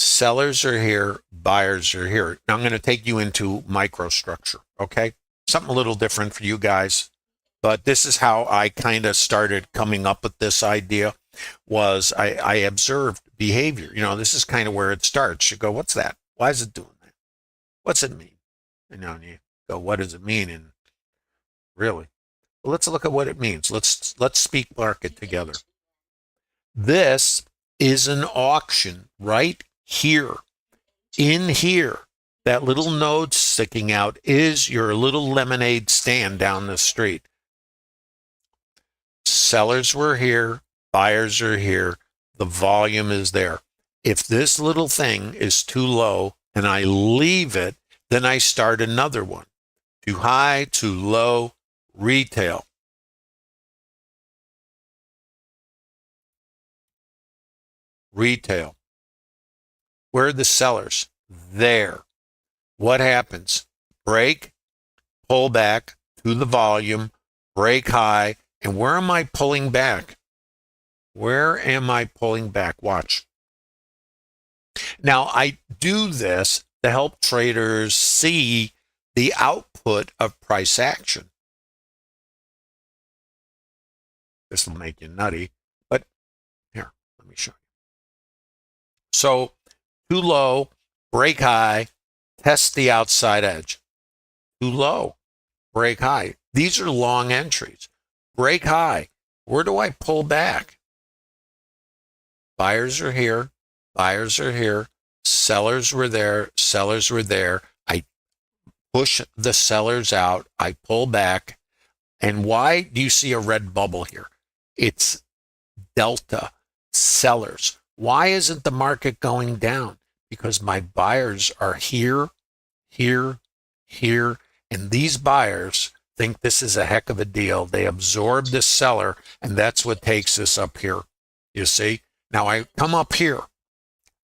Sellers are here, buyers are here. Now I'm going to take you into microstructure, okay? Something a little different for you guys, but this is how I kind of started coming up with this idea. Was I observed behavior. This is kind of where it starts. You go, what's that? Why is it doing that? What's it mean? And you go, what does it mean? And really, well, let's look at what it means. Let's speak market together. This is an auction right here. In here, that little node sticking out is your little lemonade stand down the street. Sellers were here, buyers are here, the volume is there. If this little thing is too low and I leave it, then I start another one. Too high, too low, retail. Retail. Where are the sellers? There. What happens? Break, pull back to the volume, break high, and where am I pulling back? Where am I pulling back? Watch. Now, I do this to help traders see the output of price action. This will make you nutty, but here, let me show you. So, too low, break high, test the outside edge. Too low, break high. These are long entries. Break high. Where do I pull back? Buyers are here. Buyers are here. Sellers were there. Sellers were there. I push the sellers out. I pull back. And why do you see a red bubble here? It's delta sellers. Why isn't the market going down? Because my buyers are here, here, here. And these buyers think this is a heck of a deal. They absorb this seller, and that's what takes us up here. You see? Now I come up here.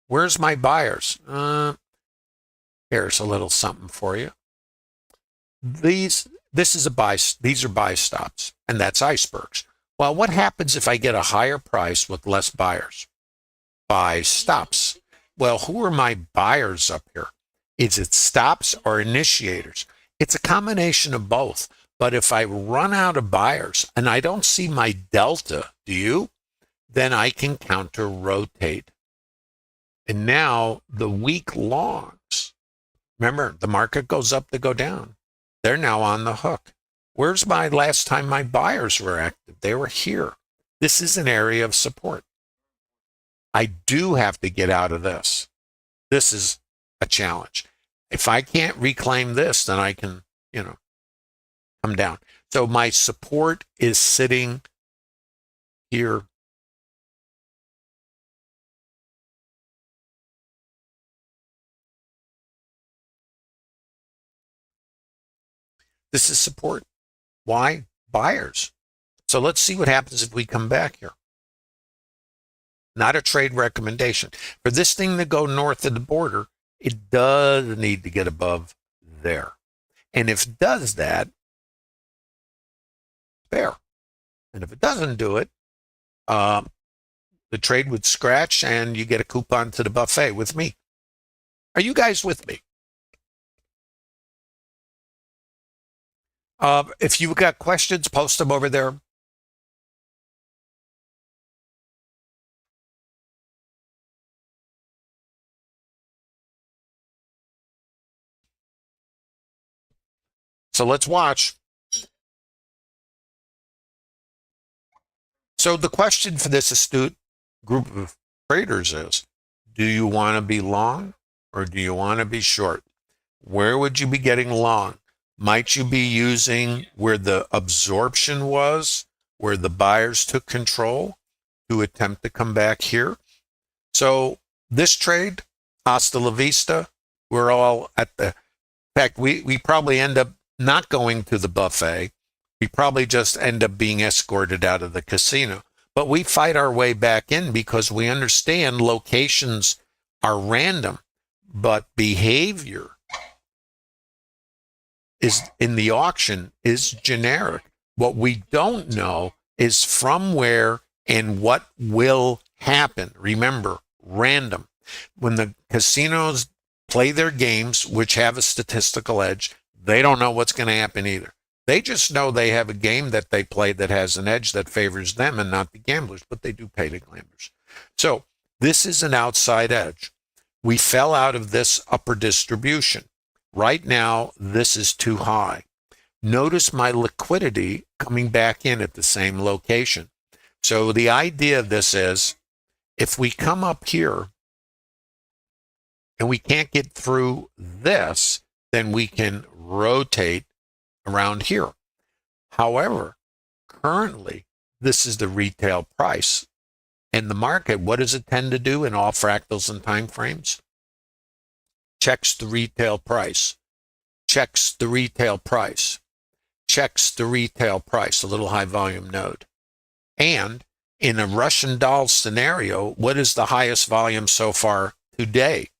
Where's my buyers? Here's a little something for you. This is a buy. These are buy stops, and that's icebergs. Well, what happens if I get a higher price with less buyers? Buy stops. Well, who are my buyers up here? Is it stops or initiators? It's a combination of both. But if I run out of buyers and I don't see my delta, do you? Then I can counter rotate. And now the weak longs, remember, the market goes up to go down. They're now on the hook. Where's my last time my buyers were active? They were here. This is an area of support. I do have to get out of this. This is a challenge. If I can't reclaim this, then I can, come down. So my support is sitting here. This is support. Why? Buyers. So let's see what happens if we come back here. Not a trade recommendation. For this thing to go north of the border, it does need to get above there. And if it does that, fair. And if it doesn't do it, the trade would scratch and you get a coupon to the buffet with me. Are you guys with me? If you've got questions, post them over there. So let's watch. So the question for this astute group of traders is, do you want to be long or do you want to be short? Where would you be getting long? Might you be using where the absorption was, where the buyers took control to attempt to come back here? So this trade, hasta la vista, we're all at the, in fact, we probably end up not going to the buffet. We probably just end up being escorted out of the casino. But we fight our way back in because we understand locations are random, but behavior is in the auction is generic. What we don't know is from where and what will happen. Remember, random. When the casinos play their games, which have a statistical edge, they don't know what's going to happen either. They just know they have a game that they play that has an edge that favors them and not the gamblers, but they do pay the gamblers. So this is an outside edge. We fell out of this upper distribution. Right now, this is too high. Notice my liquidity coming back in at the same location. So the idea of this is, if we come up here and we can't get through this, then we can rotate around here. However, currently, this is the retail price. And the market, what does it tend to do in all fractals and time frames? Checks the retail price, checks the retail price, checks the retail price, a little high volume node. And in a Russian doll scenario, what is the highest volume so far today?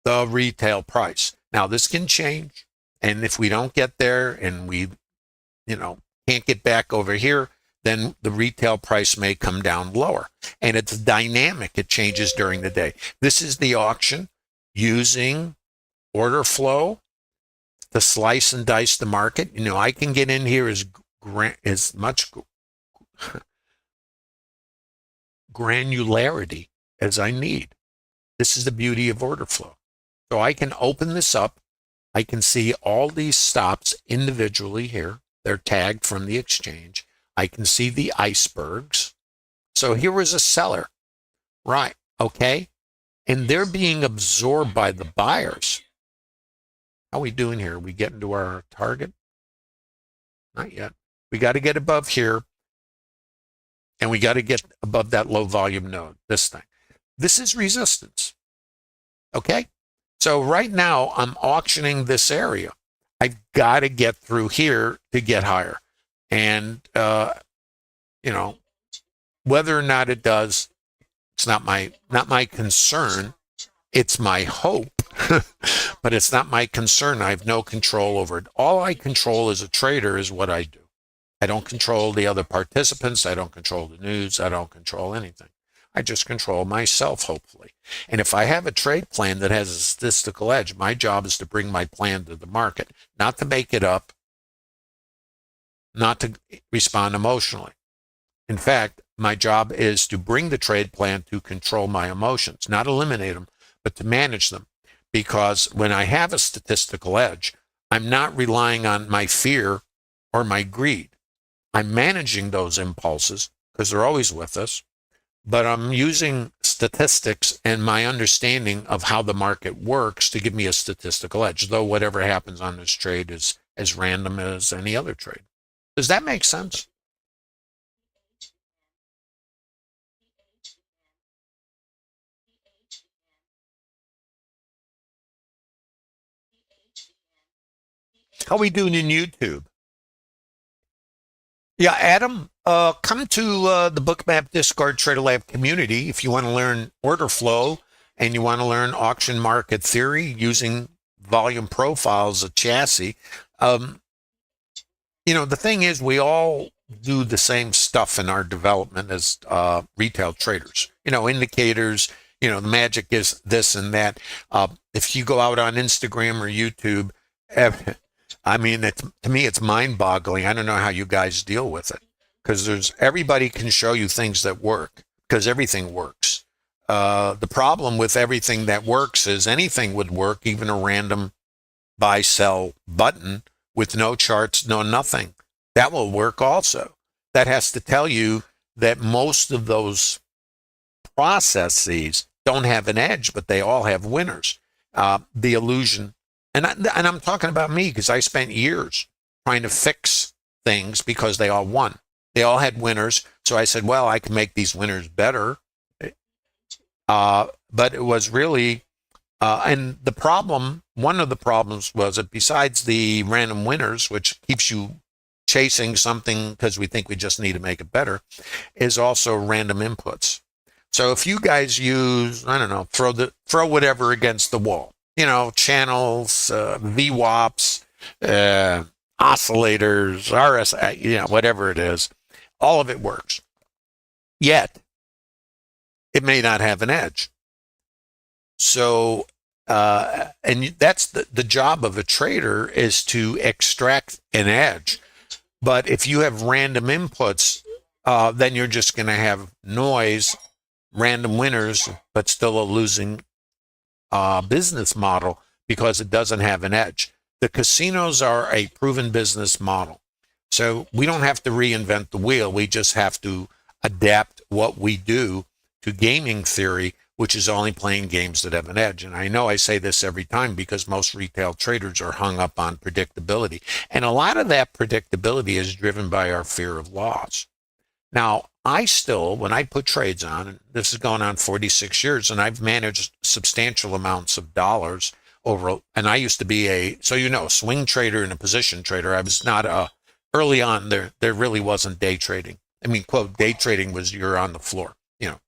The retail price. Now, this can change. And if we don't get there and we, can't get back over here, then the retail price may come down lower. And it's dynamic. It changes during the day. This is the auction using order flow to slice and dice the market. I can get in here as much granularity as I need. This is the beauty of order flow. So I can open this up. I can see all these stops individually here. They're tagged from the exchange. I can see the icebergs. So here was a seller. Right. Okay. And they're being absorbed by the buyers. How are we doing here? Are we getting to our target? Not yet. We got to get above here. And we got to get above that low volume node, this thing. This is resistance. Okay. So right now I'm auctioning this area. I've got to get through here to get higher. And, whether or not it does, It's not my concern. It's my hope, but it's not my concern. I have no control over it. All I control as a trader is what I do. I don't control the other participants. I don't control the news. I don't control anything. I just control myself, hopefully. And if I have a trade plan that has a statistical edge, my job is to bring my plan to the market, not to make it up, not to respond emotionally. In fact, my job is to bring the trade plan to control my emotions, not eliminate them, but to manage them. Because when I have a statistical edge, I'm not relying on my fear or my greed. I'm managing those impulses because they're always with us, but I'm using statistics and my understanding of how the market works to give me a statistical edge, though whatever happens on this trade is as random as any other trade. Does that make sense? How we doing in YouTube? Yeah, Adam, come to the Bookmap Discord TraderLab community if you want to learn order flow and you want to learn auction market theory using volume profiles of chassis. The thing is, we all do the same stuff in our development as retail traders. Indicators. The magic is this and that. If you go out on Instagram or YouTube, I mean, to me, it's mind-boggling. I don't know how you guys deal with it because everybody can show you things that work because everything works. The problem with everything that works is anything would work, even a random buy-sell button with no charts, no nothing. That will work also. That has to tell you that most of those processes don't have an edge, but they all have winners. The illusion. And I'm talking about me because I spent years trying to fix things because they all won. They all had winners. So I said, well, I can make these winners better. But it was really, and the problem, one of the problems was that besides the random winners, which keeps you chasing something because we think we just need to make it better, is also random inputs. So if you guys use, I don't know, throw whatever against the wall. Channels, VWAPs, oscillators, RSI, whatever it is, all of it works. Yet, it may not have an edge. So, and that's the job of a trader is to extract an edge. But if you have random inputs, then you're just going to have noise, random winners, but still a losing business model because it doesn't have an edge. The casinos are a proven business model. So we don't have to reinvent the wheel. We just have to adapt what we do to gaming theory, which is only playing games that have an edge. And I know I say this every time because most retail traders are hung up on predictability. And a lot of that predictability is driven by our fear of loss. Now, I still, when I put trades on, and this is going on 46 years, and I've managed substantial amounts of dollars over, and I used to be a swing trader and a position trader. I was not early on, there really wasn't day trading. I mean, quote, day trading was you're on the floor,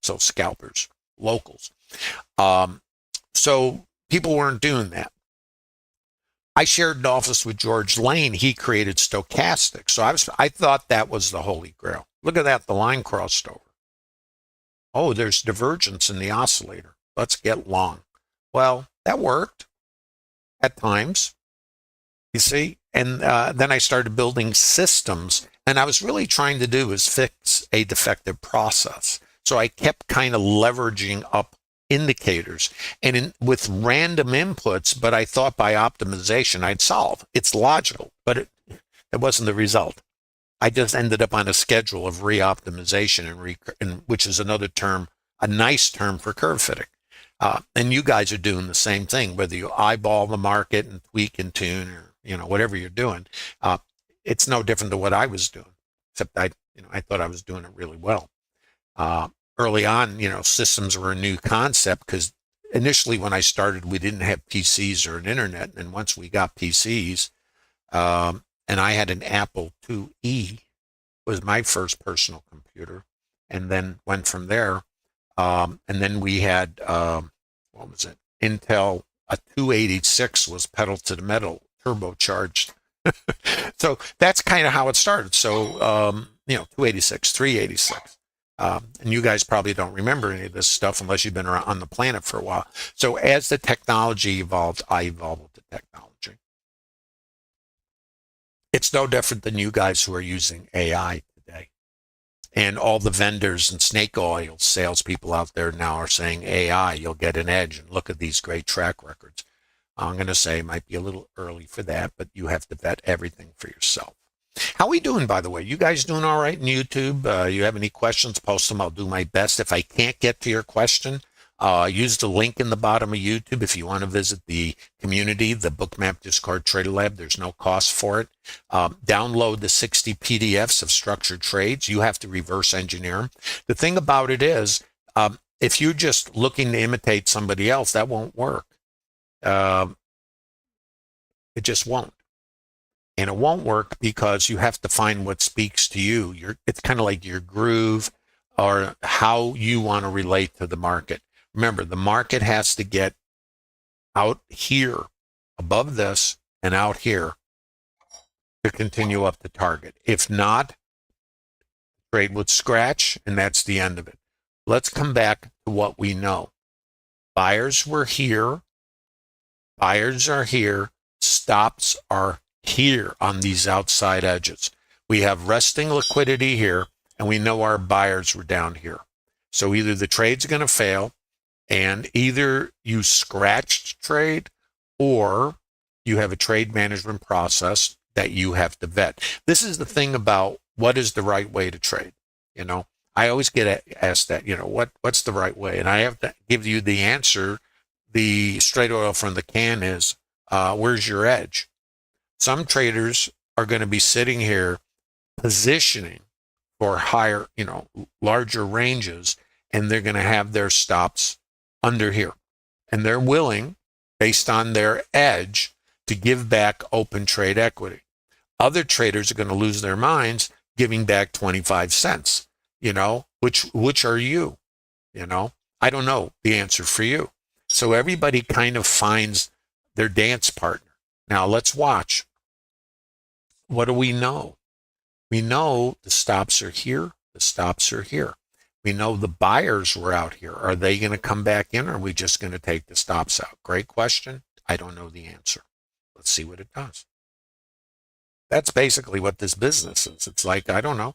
so scalpers, locals. So people weren't doing that. I shared an office with George Lane. He created stochastic. So I thought that was the holy grail. Look at that, the line crossed over. Oh, there's divergence in the oscillator. Let's get long. Well, that worked at times, you see. And then I started building systems. And I was really trying to do is fix a defective process. So I kept kind of leveraging up indicators and with random inputs, but I thought by optimization I'd solve. It's logical, but it wasn't the result. I just ended up on a schedule of re-optimization, and which is another term, a nice term for curve fitting. And you guys are doing the same thing, whether you eyeball the market and tweak and tune or whatever you're doing. It's no different than what I was doing, except I thought I was doing it really well. Early on, systems were a new concept because initially when I started, we didn't have PCs or an internet. And once we got PCs, and I had an Apple IIe, was my first personal computer, and then went from there. And then we had, what was it? Intel, a 286 was pedal to the metal, turbocharged. So that's kind of how it started. So, 286, 386. And you guys probably don't remember any of this stuff unless you've been around on the planet for a while. So as the technology evolved, I evolved with the technology. It's no different than you guys who are using AI today. And all the vendors and snake oil salespeople out there now are saying AI, you'll get an edge. And look at these great track records. I'm going to say it might be a little early for that, but you have to vet everything for yourself. How we doing, by the way? You guys doing all right in YouTube? You have any questions, post them. I'll do my best. If I can't get to your question, use the link in the bottom of YouTube if you want to visit the community, the Bookmap Discord TraderLab. There's no cost for it. Download the 60 PDFs of structured trades. You have to reverse engineer them. The thing about it is, if you're just looking to imitate somebody else, that won't work. It just won't. And it won't work because you have to find what speaks to you. It's kind of like your groove or how you want to relate to the market. Remember, the market has to get out here above this and out here to continue up the target. If not, trade would scratch, and that's the end of it. Let's come back to what we know. Buyers were here. Buyers are here. Stops are here on these outside edges. We have resting liquidity here, and we know our buyers were down here. So either the trade's going to fail, and either you scratched trade, or you have a trade management process that you have to vet. This is the thing about what is the right way to trade. I always get asked that, what's the right way? And I have to give you the answer. The straight oil from the can is, where's your edge? Some traders are going to be sitting here positioning for higher, larger ranges, and they're going to have their stops under here. And they're willing, based on their edge, to give back open trade equity. Other traders are going to lose their minds giving back 25 cents. Which are you? I don't know the answer for you. So everybody kind of finds their dance partner. Now let's watch. What do we know? We know the stops are here. The stops are here. We know the buyers were out here. Are they going to come back in, or are we just going to take the stops out? Great question. I don't know the answer. Let's see what it does. That's basically what this business is. It's like, I don't know.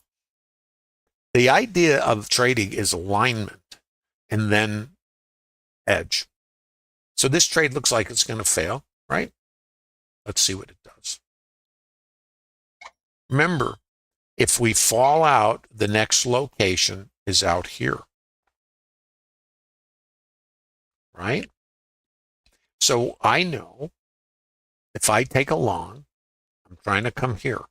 The idea of trading is alignment and then edge. So this trade looks like it's going to fail, right? Let's see what it does. Remember, if we fall out, the next location is out here, right? So I know if I take a long, I'm trying to come here.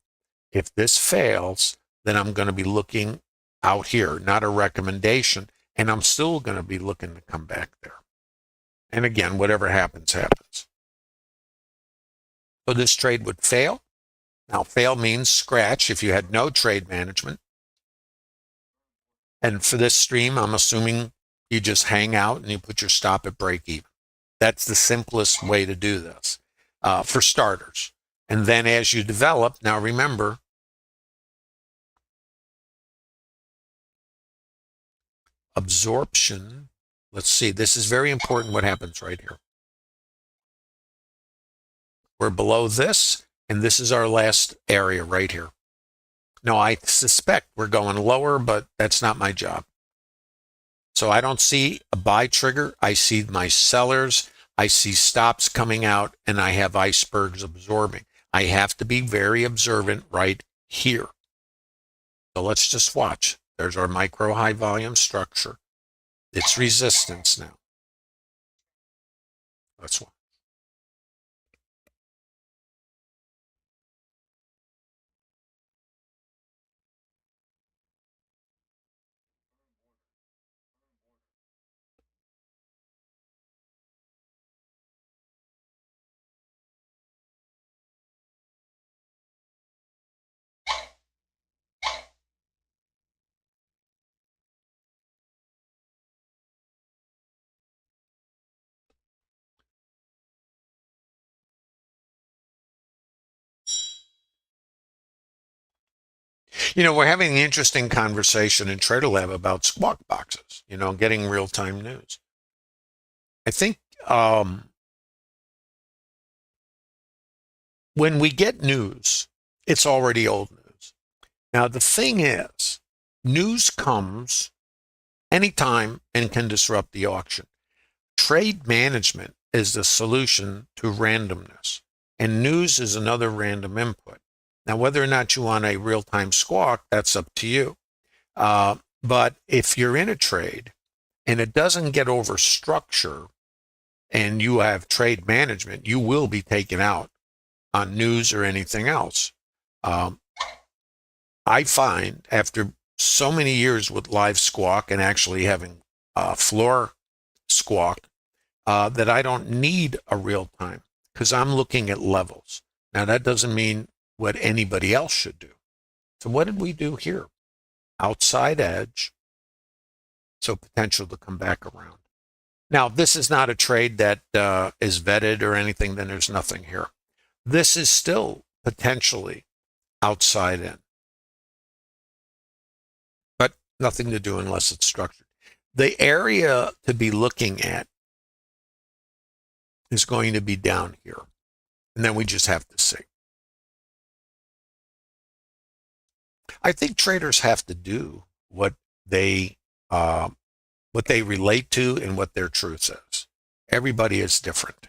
If this fails, then I'm going to be looking out here, not a recommendation, and I'm still going to be looking to come back there. And again, whatever happens, happens. So this trade would fail. Now, fail means scratch if you had no trade management. And for this stream, I'm assuming you just hang out and you put your stop at break even. That's the simplest way to do this for starters. And then as you develop, now remember, absorption. Let's see, this is very important what happens right here. We're below this, and this is our last area right here. Now, I suspect we're going lower, but that's not my job. So I don't see a buy trigger. I see my sellers. I see stops coming out, and I have icebergs absorbing. I have to be very observant right here. So let's just watch. There's our micro high volume structure. It's resistance now. Let's watch. We're having an interesting conversation in TraderLab about squawk boxes, getting real-time news. I think when we get news, it's already old news. Now, the thing is, news comes anytime and can disrupt the auction. Trade management is the solution to randomness, and news is another random input. Now, whether or not you want a real-time squawk, that's up to you. But if you're in a trade and it doesn't get over structure and you have trade management, you will be taken out on news or anything else. I find after so many years with live squawk and actually having floor squawk that I don't need a real time because I'm looking at levels. Now, that doesn't mean what anybody else should do. So what did we do here? Outside edge, so potential to come back around. Now, this is not a trade that is vetted or anything, then there's nothing here. This is still potentially outside in, but nothing to do unless it's structured. The area to be looking at is going to be down here, and then we just have to see. I think traders have to do what they relate to and what their truth is. Everybody is different.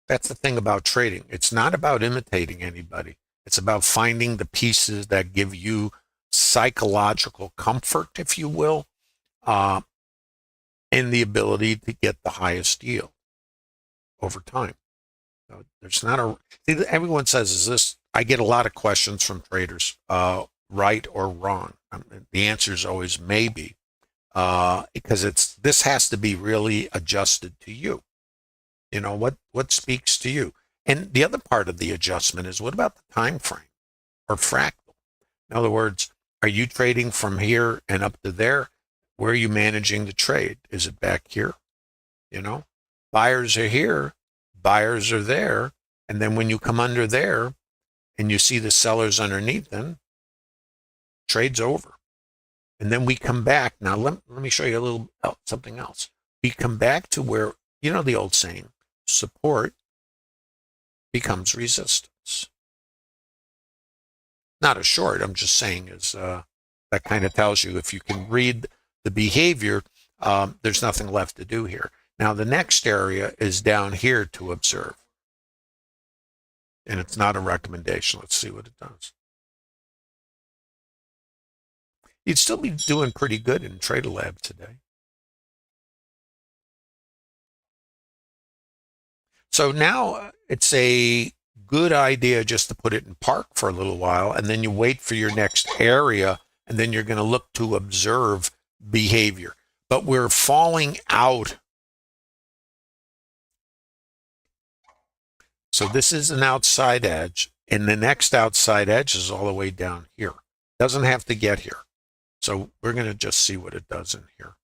That's the thing about trading. It's not about imitating anybody. It's about finding the pieces that give you psychological comfort, if you will, and the ability to get the highest yield over time. So there's not a, everyone says, is this, I get a lot of questions from traders, right or wrong. The answer is always maybe, because this has to be really adjusted to you. What speaks to you? And the other part of the adjustment is, what about the time frame or fractal? In other words, are you trading from here and up to there? Where are you managing the trade? Is it back here? Buyers are here, buyers are there. And then when you come under there and you see the sellers underneath them, trade's over. And then we come back. Now, let me show you a little something else. We come back to where, the old saying, support becomes resistance. Not a short, I'm just saying is that kind of tells you if you can read the behavior, there's nothing left to do here. Now, the next area is down here to observe. And it's not a recommendation. Let's see what it does. You'd still be doing pretty good in TraderLab today. So now it's a good idea just to put it in park for a little while, and then you wait for your next area, and then you're going to look to observe behavior. But we're falling out. So this is an outside edge, and the next outside edge is all the way down here. Doesn't have to get here. So we're going to just see what it does in here.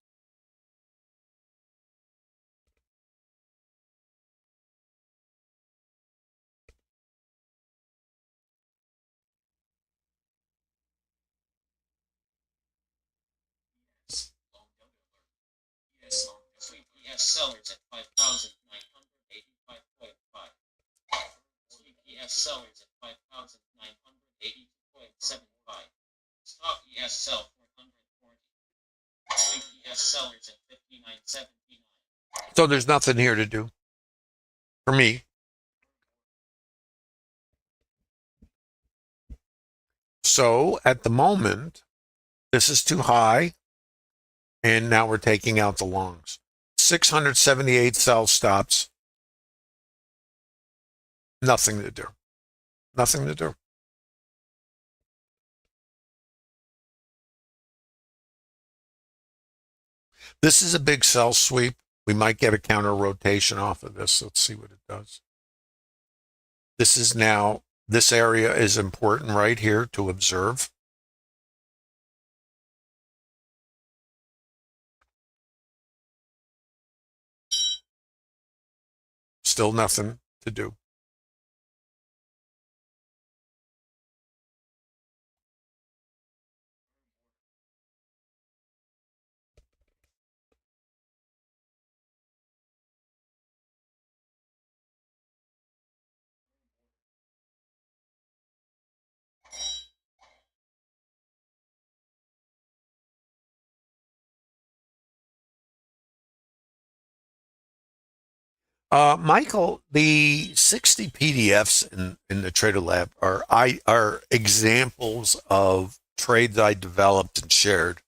Sellers at 5,985.5. EPS sellers at 5,982.75. Stop ES sell 440. EPS sellers at 59.79. So there's nothing here to do for me. So at the moment, this is too high. And now we're taking out the longs. 678 sell stops. Nothing to do. Nothing to do. This is a big sell sweep. We might get a counter rotation off of this. Let's see what it does. This is now, this area is important right here to observe. Still nothing to do. Michael, the 60 PDFs in the TraderLab are examples of trades I developed and shared.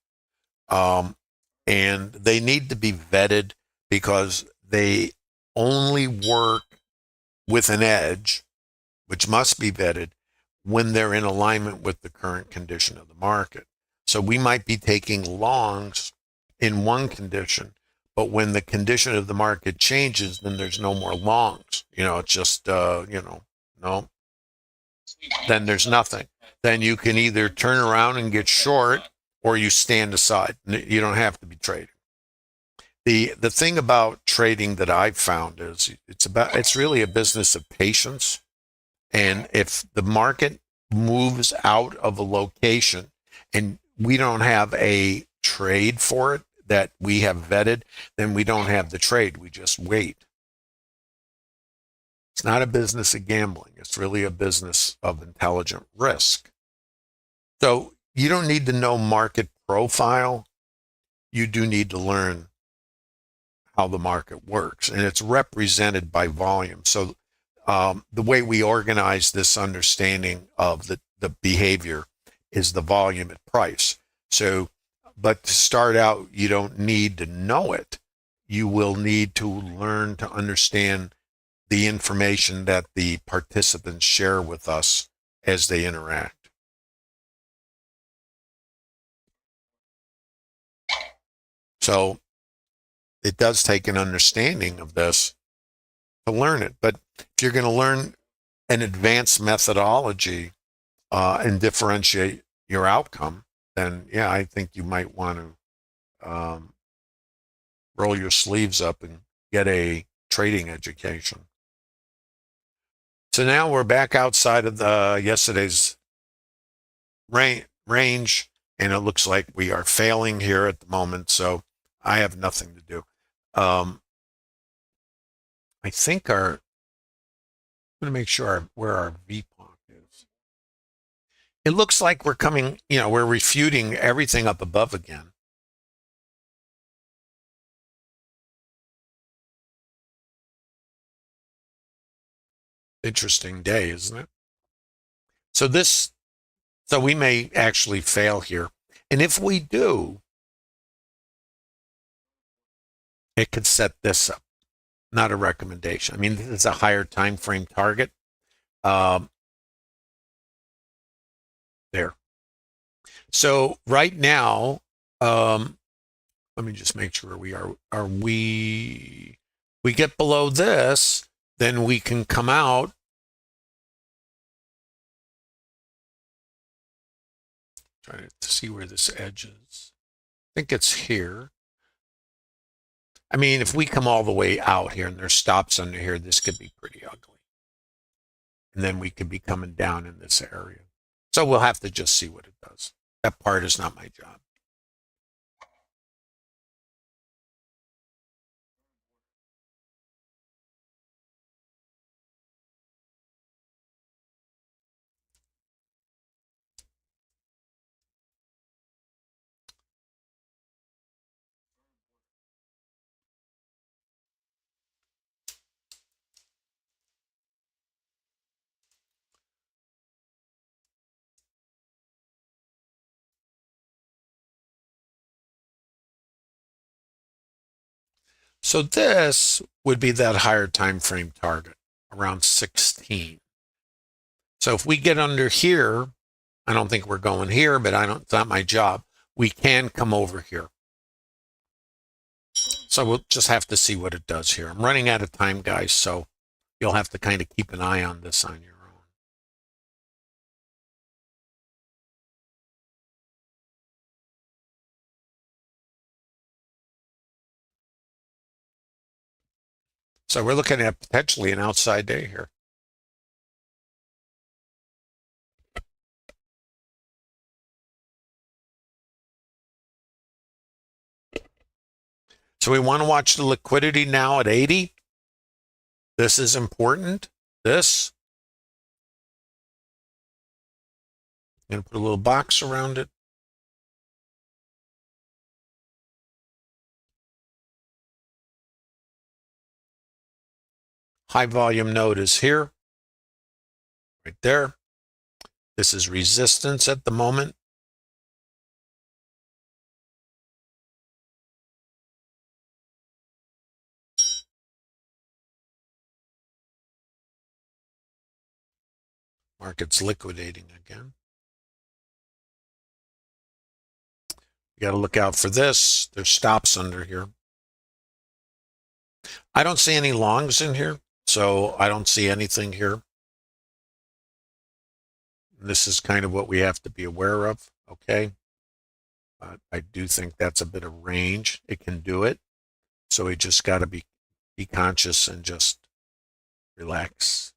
And they need to be vetted because they only work with an edge, which must be vetted when they're in alignment with the current condition of the market. So we might be taking longs in one condition, but when the condition of the market changes, then there's no more longs. It's just, no, then there's nothing. Then you can either turn around and get short or you stand aside. You don't have to be trading. The thing about trading that I've found is it's really a business of patience. And if the market moves out of a location and we don't have a trade for it that we have vetted, then we don't have the trade. We just wait. It's not a business of gambling. It's really a business of intelligent risk. So you don't need to know market profile. You do need to learn how the market works, and it's represented by volume. So the way we organize this understanding of the behavior is the volume at price. So, but to start out, you don't need to know it. You will need to learn to understand the information that the participants share with us as they interact. So it does take an understanding of this to learn it. But if you're going to learn an advanced methodology and differentiate your outcome, then yeah, I think you might want to roll your sleeves up and get a trading education. So now we're back outside of the yesterday's range, and it looks like we are failing here at the moment. So I have nothing to do. I think I'm going to make sure where our VPOC is. It looks like we're coming, we're refuting everything up above again. Interesting day, isn't it? So we may actually fail here. And if we do, it could set this up. Not a recommendation. I mean, this is a higher time frame target. There. So right now, let me just make sure we get below this, then we can come out. Trying to see where this edge is. I think it's here. I mean, if we come all the way out here and there's stops under here, this could be pretty ugly. And then we could be coming down in this area. So we'll have to just see what it does. That part is not my job. So this would be that higher time frame target, around 16. So if we get under here, I don't think we're going here, but it's not my job. We can come over here. So we'll just have to see what it does here. I'm running out of time, guys, so you'll have to kind of keep an eye on this on your own. So we're looking at potentially an outside day here. So we want to watch the liquidity now at 80. This is important. This. I'm going to put a little box around it. High volume node is here, right there. This is resistance at the moment. Market's liquidating again. You got to look out for this. There's stops under here. I don't see any longs in here, so I don't see anything here. This is kind of what we have to be aware of, okay? I do think that's a bit of range. It can do it. So we just got to be conscious and just relax.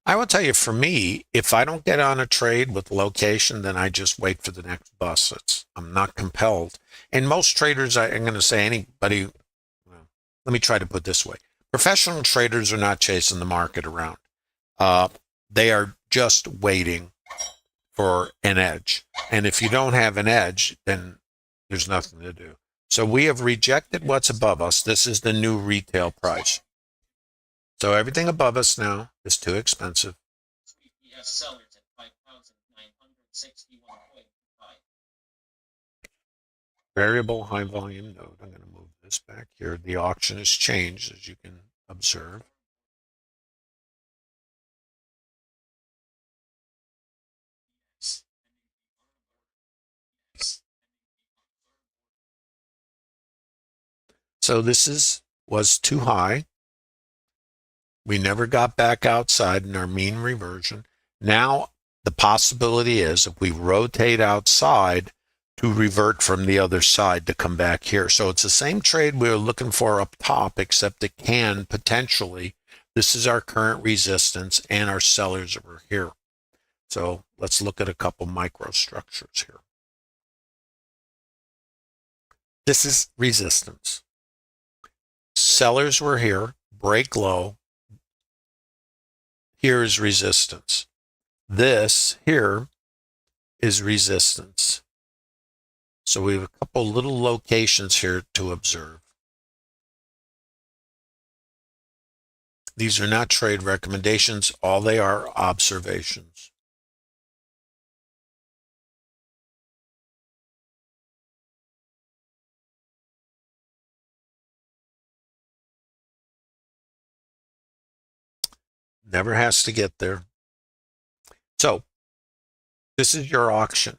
I will tell you, for me, if I don't get on a trade with location, then I just wait for the next bus. I'm not compelled. And most traders, I'm going to say anybody, well, let me try to put it this way. Professional traders are not chasing the market around. They are just waiting for an edge. And if you don't have an edge, then there's nothing to do. So we have rejected what's above us. This is the new retail price. So everything above us now is too expensive. VPS sellers at 5,961.5. Variable high volume node. I'm going to move this back here. The auction has changed, as you can observe. So this was too high. We never got back outside in our mean reversion. Now the possibility is if we rotate outside to revert from the other side to come back here. So it's the same trade we were looking for up top, except it can potentially. This is our current resistance and our sellers over here. So let's look at a couple microstructures here. This is resistance. Sellers were here, break low. Here is resistance. This here is resistance. So we have a couple little locations here to observe. These are not trade recommendations. All they are observations. Never has to get there. So this is your auction.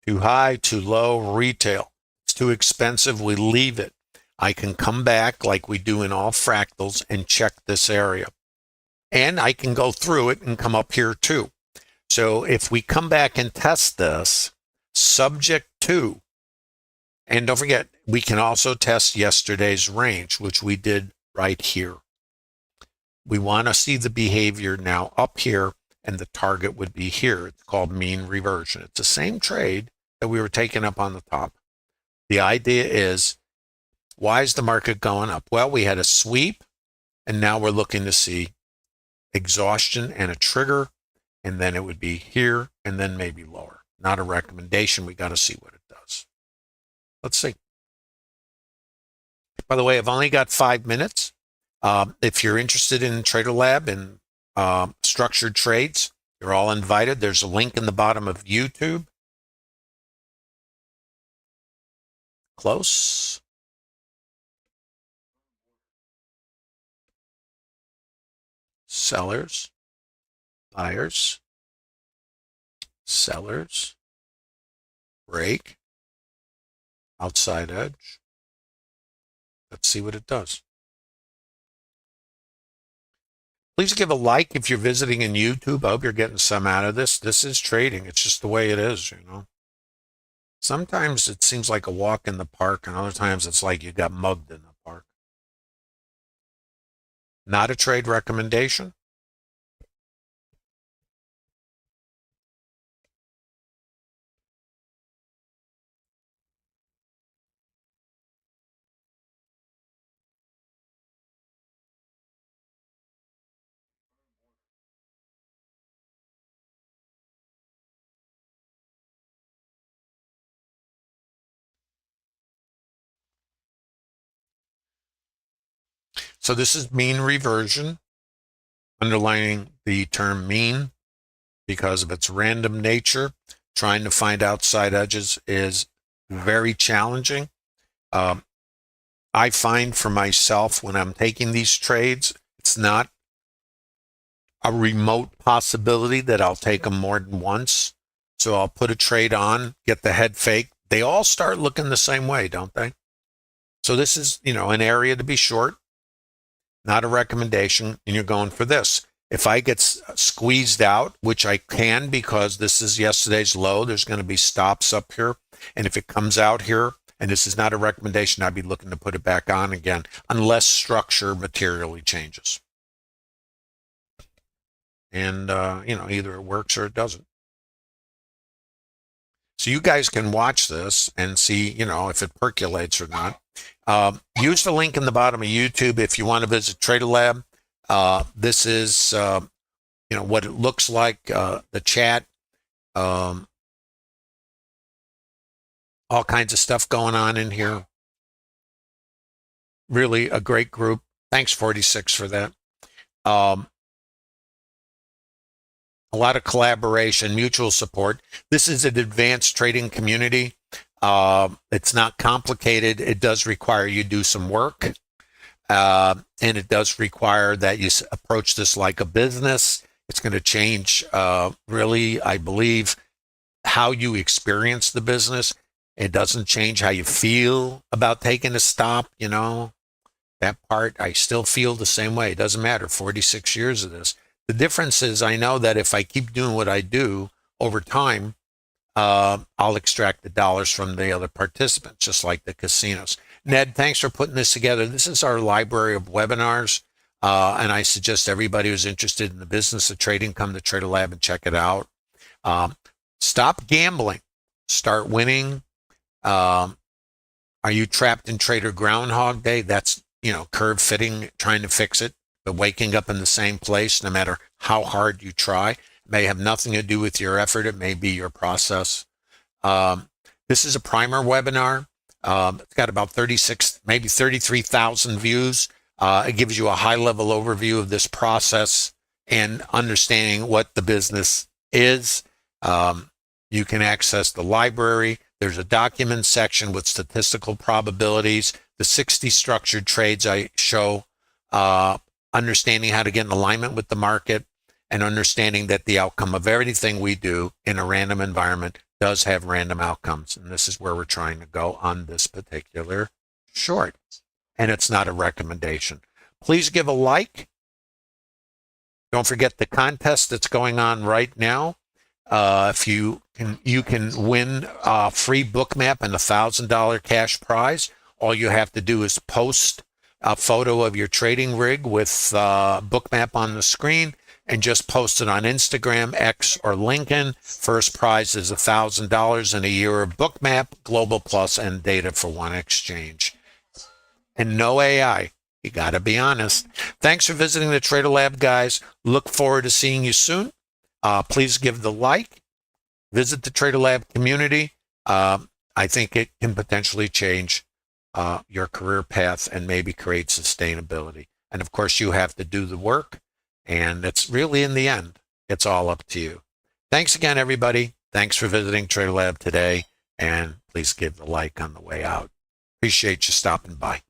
Too high, too low, retail. It's too expensive, we leave it. I can come back like we do in all fractals and check this area. And I can go through it and come up here too. So if we come back and test this, subject to, and don't forget, we can also test yesterday's range, which we did right here. We want to see the behavior now up here, and the target would be here. It's called mean reversion. It's the same trade that we were taking up on the top. The idea is, why is the market going up? Well, we had a sweep, and now we're looking to see exhaustion and a trigger, and then it would be here, and then maybe lower. Not a recommendation. We got to see what it does. Let's see. By the way, I've only got 5 minutes. If you're interested in TraderLab and structured trades, you're all invited. There's a link in the bottom of YouTube. Close. Sellers, buyers, sellers, break, outside edge. Let's see what it does. Please give a like if you're visiting in YouTube. I hope you're getting some out of this. This is trading. It's just the way it is, you know. Sometimes it seems like a walk in the park, and other times it's like you got mugged in the park. Not a trade recommendation. So this is mean reversion, underlining the term mean because of its random nature. Trying to find outside edges is very challenging. I find for myself when I'm taking these trades, it's not a remote possibility that I'll take them more than once. So I'll put a trade on, get the head fake. They all start looking the same way, don't they? So this is, an area to be short, not a recommendation, and you're going for this. If I get squeezed out, which I can because this is yesterday's low, there's going to be stops up here. And if it comes out here, and this is not a recommendation, I'd be looking to put it back on again, unless structure materially changes. And, either it works or it doesn't. So you guys can watch this and see, if it percolates or not. Use the link in the bottom of YouTube if you want to visit TraderLab. This is, what it looks like, the chat, all kinds of stuff going on in here. Really a great group. Thanks, 46, for that. A lot of collaboration, mutual support. This is an advanced trading community. It's not complicated. It does require you do some work. And it does require that you approach this like a business. It's going to change, really, I believe, how you experience the business. It doesn't change how you feel about taking a stop, That part, I still feel the same way. It doesn't matter, 46 years of this. The difference is I know that if I keep doing what I do over time, I'll extract the dollars from the other participants, just like the casinos. Ned, thanks for putting this together. This is our library of webinars, and I suggest everybody who's interested in the business of trading come to TraderLab and check it out. Stop gambling. Start winning. Are you trapped in Trader Groundhog Day? That's, curve fitting, trying to fix it, but waking up in the same place, no matter how hard you try. May have nothing to do with your effort. It may be your process. This is a primer webinar. It's got about 36, maybe 33,000 views. It gives you a high-level overview of this process and understanding what the business is. You can access the library. There's a document section with statistical probabilities, the 60 structured trades I show, understanding how to get in alignment with the market, and understanding that the outcome of everything we do in a random environment does have random outcomes. And this is where we're trying to go on this particular short. And it's not a recommendation. Please give a like. Don't forget the contest that's going on right now. If you can win a free Bookmap and $1,000 cash prize. All you have to do is post a photo of your trading rig with Bookmap on the screen and just post it on Instagram, X, or LinkedIn. First prize is $1,000 and a year of Bookmap, Global Plus, and data for one exchange. And no AI. You got to be honest. Thanks for visiting the TraderLab, guys. Look forward to seeing you soon. Please give the like. Visit the TraderLab community. I think it can potentially change your career path and maybe create sustainability. And of course, you have to do the work. And it's really, in the end, it's all up to you. Thanks again, everybody. Thanks for visiting TraderLab today. And please give the like on the way out. Appreciate you stopping by.